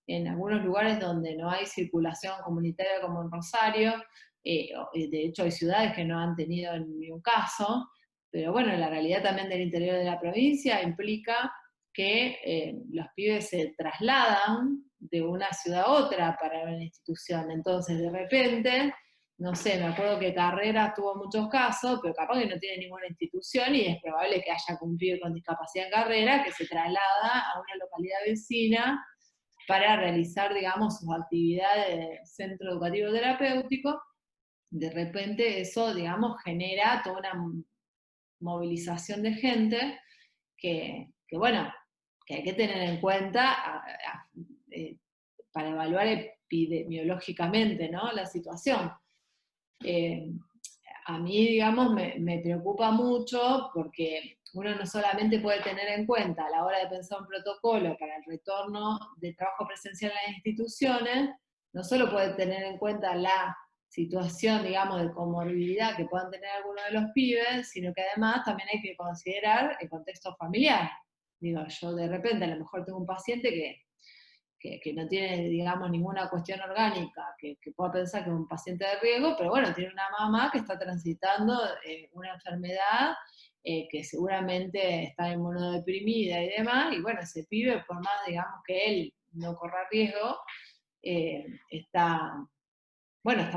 en algunos lugares donde no hay circulación comunitaria como en Rosario, de hecho hay ciudades que no han tenido ni un caso, pero bueno, la realidad también del interior de la provincia implica que los pibes se trasladan de una ciudad a otra para una institución, entonces de repente, no sé, me acuerdo que Carrera tuvo muchos casos, pero capaz que no tiene ninguna institución y es probable que haya un pibe con discapacidad en Carrera que se traslada a una localidad vecina para realizar, digamos, sus actividades de centro educativo terapéutico. De repente eso, digamos, genera toda una movilización de gente que bueno, que hay que tener en cuenta para evaluar epidemiológicamente, ¿no?, la situación. A mí, digamos, me preocupa mucho porque uno no solamente puede tener en cuenta a la hora de pensar un protocolo para el retorno de trabajo presencial en las instituciones, no solo puede tener en cuenta la situación, digamos, de comorbilidad que puedan tener algunos de los pibes, sino que además también hay que considerar el contexto familiar. Digo, yo de repente a lo mejor tengo un paciente que no tiene, digamos, ninguna cuestión orgánica, que pueda pensar que es un paciente de riesgo, pero bueno, tiene una mamá que está transitando una enfermedad que seguramente está inmunodeprimida y demás, y bueno, ese pibe, por más, digamos, que él no corra riesgo, está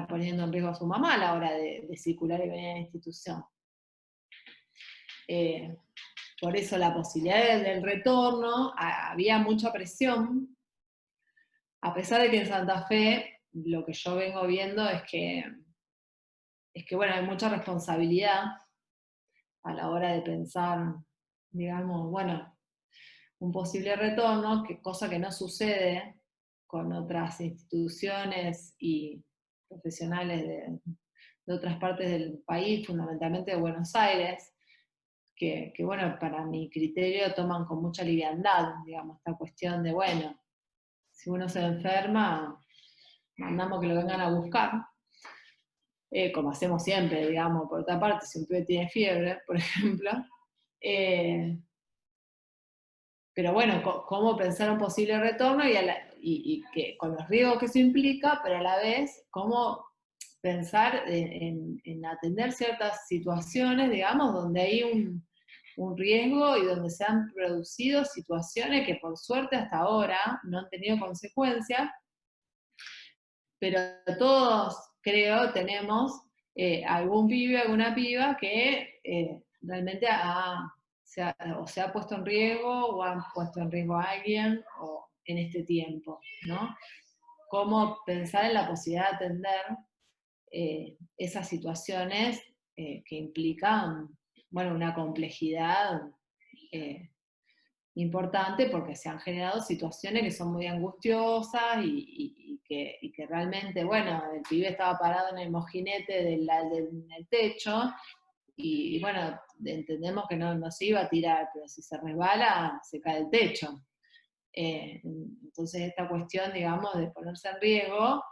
poniendo en riesgo a su mamá a la hora de circular y venir a la institución. Por eso la posibilidad del retorno, había mucha presión, a pesar de que en Santa Fe lo que yo vengo viendo es que bueno, hay mucha responsabilidad a la hora de pensar, digamos, bueno, un posible retorno, cosa que no sucede con otras instituciones y profesionales de otras partes del país, fundamentalmente de Buenos Aires, que bueno, para mi criterio toman con mucha liviandad, digamos, esta cuestión de, bueno, si uno se enferma, mandamos que lo vengan a buscar, como hacemos siempre, digamos. Por otra parte, si un pibe tiene fiebre, por ejemplo, pero bueno, cómo pensar un posible retorno y que, con los riesgos que eso implica, pero a la vez, cómo pensar en atender ciertas situaciones, digamos, donde hay un riesgo y donde se han producido situaciones que por suerte hasta ahora no han tenido consecuencias, pero todos, creo, tenemos algún pibe, alguna piba que realmente se ha puesto en riesgo o han puesto en riesgo a alguien en este tiempo, ¿no? Cómo pensar en la posibilidad de atender esas situaciones que implican, bueno, una complejidad importante, porque se han generado situaciones que son muy angustiosas y que realmente, bueno, el pibe estaba parado en el mojinete del techo y bueno, entendemos que no se iba a tirar, pero si se resbala, se cae el techo. Entonces esta cuestión, digamos, de ponerse en riesgo,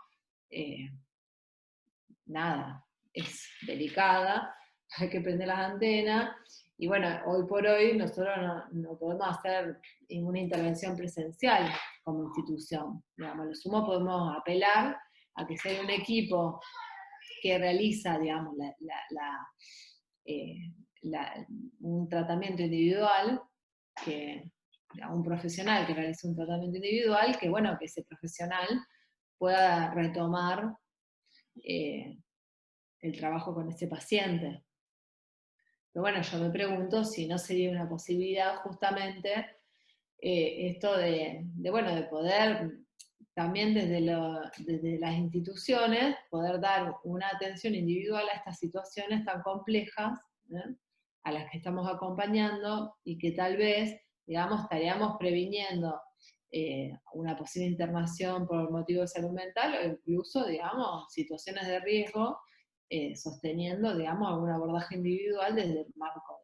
nada, es delicada, hay que prender las antenas, y bueno, hoy por hoy nosotros no podemos hacer ninguna intervención presencial como institución, digamos, lo sumo podemos apelar a que sea un equipo que realiza, digamos, un tratamiento individual, un profesional que realice un tratamiento individual, que bueno, que ese profesional pueda retomar el trabajo con ese paciente. Pero bueno, yo me pregunto si no sería una posibilidad justamente esto bueno, de poder también desde las instituciones poder dar una atención individual a estas situaciones tan complejas, ¿eh? A las que estamos acompañando, y que tal vez, digamos, estaríamos previniendo una posible internación por motivo de salud mental, o incluso, digamos, situaciones de riesgo, sosteniendo, digamos, algún abordaje individual desde el marco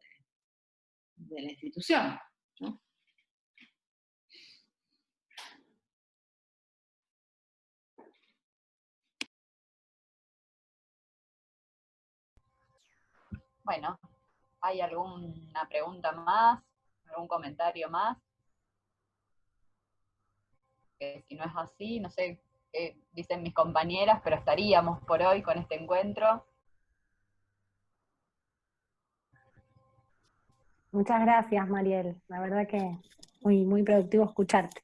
de la institución, ¿no? Bueno, ¿hay alguna pregunta más? ¿Algún comentario más? Que si no es así, no sé qué dicen mis compañeras, pero estaríamos por hoy con este encuentro. Muchas gracias, Mariel. La verdad que muy, muy productivo escucharte.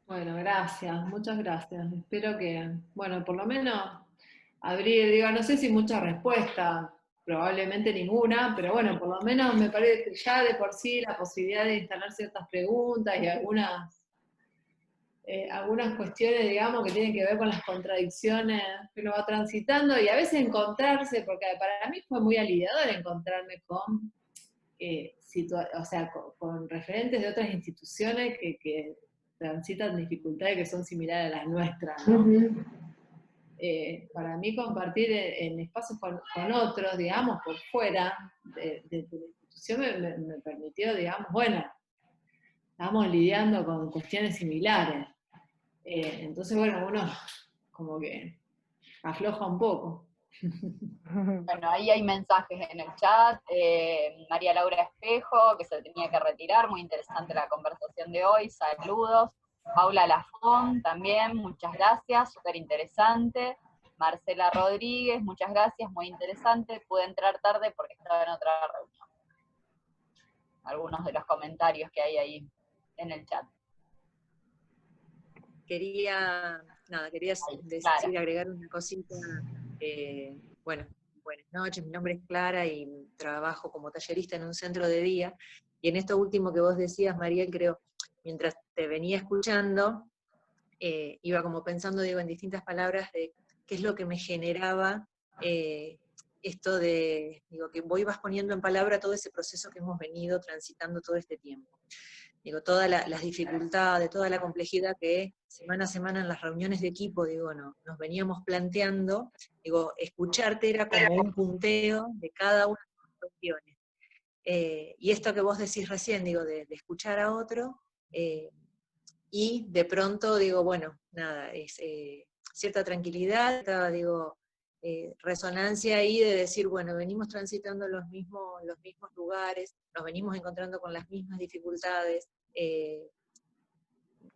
Bueno, gracias, muchas gracias. Espero que, bueno, por lo menos abrir, digo, no sé si mucha respuesta, probablemente ninguna, pero bueno, por lo menos me parece que ya de por sí la posibilidad de instalar ciertas preguntas y algunas cuestiones, digamos, que tienen que ver con las contradicciones que uno va transitando, y a veces encontrarse, porque para mí fue muy aliviador encontrarme con, o sea, con referentes de otras instituciones que transitan dificultades que son similares a las nuestras, ¿no? Para mí compartir en espacios con otros, digamos, por fuera de la institución me permitió, digamos, bueno, estamos lidiando con cuestiones similares. Entonces, bueno, uno como que afloja un poco. Bueno, ahí hay mensajes en el chat. María Laura Espejo, que se tenía que retirar, muy interesante la conversación de hoy, saludos. Paula Lafón también, muchas gracias, súper interesante. Marcela Rodríguez, muchas gracias, muy interesante. Pude entrar tarde porque estaba en otra reunión. Algunos de los comentarios que hay ahí en el chat. Quería decir, Clara. agregar una cosita. Bueno, buenas noches, mi nombre es Clara y trabajo como tallerista en un centro de día. Y en esto último que vos decías, Mariel, creo, mientras te venía escuchando, iba como pensando, digo, en distintas palabras de qué es lo que me generaba esto de, digo, que vos ibas poniendo en palabra todo ese proceso que hemos venido transitando todo este tiempo. Digo, todas las dificultades, toda la complejidad que semana a semana en las reuniones de equipo, digo, nos veníamos planteando, digo, escucharte era como un punteo de cada una de las cuestiones. Y esto que vos decís recién, digo, de escuchar a otro, y de pronto digo, bueno, nada, es cierta tranquilidad, digo, resonancia ahí de decir, bueno, venimos transitando los mismos lugares, nos venimos encontrando con las mismas dificultades.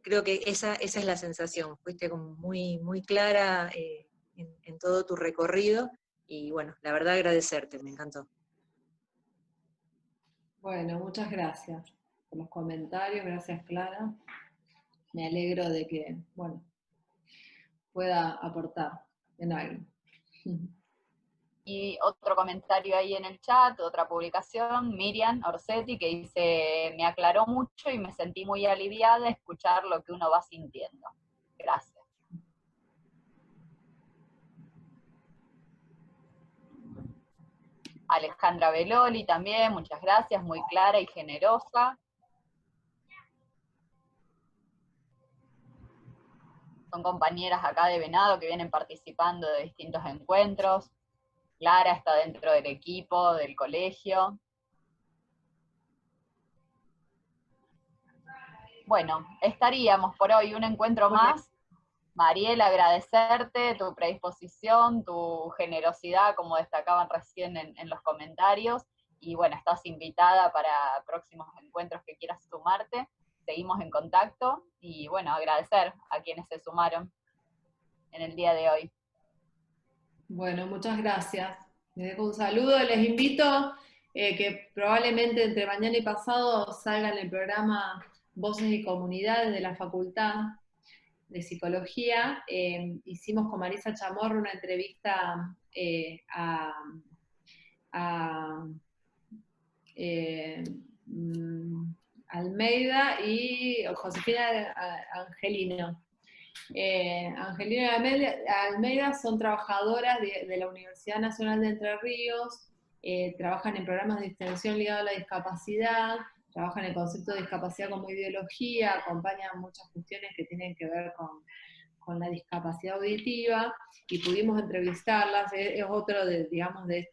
Creo que esa es la sensación, fuiste como muy, muy clara en todo tu recorrido, y bueno, la verdad agradecerte, me encantó. Bueno, muchas gracias por los comentarios, gracias Clara. Me alegro de que, bueno, pueda aportar en algo. Y otro comentario ahí en el chat, otra publicación, Miriam Orsetti, que dice, me aclaró mucho y me sentí muy aliviada de escuchar lo que uno va sintiendo. Gracias. Alejandra Beloli también, muchas gracias, muy clara y generosa. Son compañeras acá de Venado que vienen participando de distintos encuentros. Clara está dentro del equipo, del colegio. Bueno, estaríamos por hoy, un encuentro más. Mariel, agradecerte tu predisposición, tu generosidad, como destacaban recién en los comentarios, y bueno, estás invitada para próximos encuentros que quieras sumarte. Seguimos en contacto, y bueno, agradecer a quienes se sumaron en el día de hoy. Bueno, muchas gracias. Les dejo un saludo, les invito que probablemente entre mañana y pasado salga en el programa Voces y Comunidades de la Facultad de Psicología. Hicimos con Marisa Chamorro una entrevista a Almeida y Josefina Angelino. Angelina y Almeida son trabajadoras de la Universidad Nacional de Entre Ríos, trabajan en programas de extensión ligados a la discapacidad, trabajan el concepto de discapacidad como ideología, acompañan muchas cuestiones que tienen que ver con la discapacidad auditiva, y pudimos entrevistarlas. Es otro digamos, de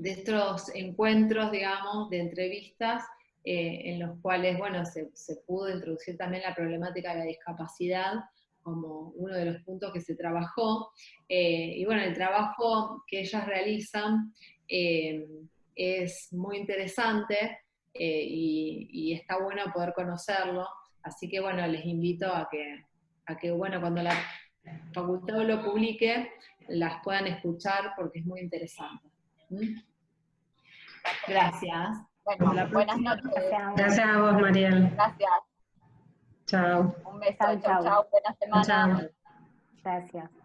estos encuentros, digamos, de entrevistas, en los cuales, bueno, se pudo introducir también la problemática de la discapacidad como uno de los puntos que se trabajó. Y bueno, el trabajo que ellas realizan es muy interesante, y está bueno poder conocerlo. Así que bueno, les invito a que bueno, cuando la facultad lo publique, las puedan escuchar porque es muy interesante. Gracias. Bueno, buenas noches. Gracias a vos, Mariel. Gracias. Chao. Un beso. Chau, Chau, chau. chau. Buena semana. Chao. Gracias.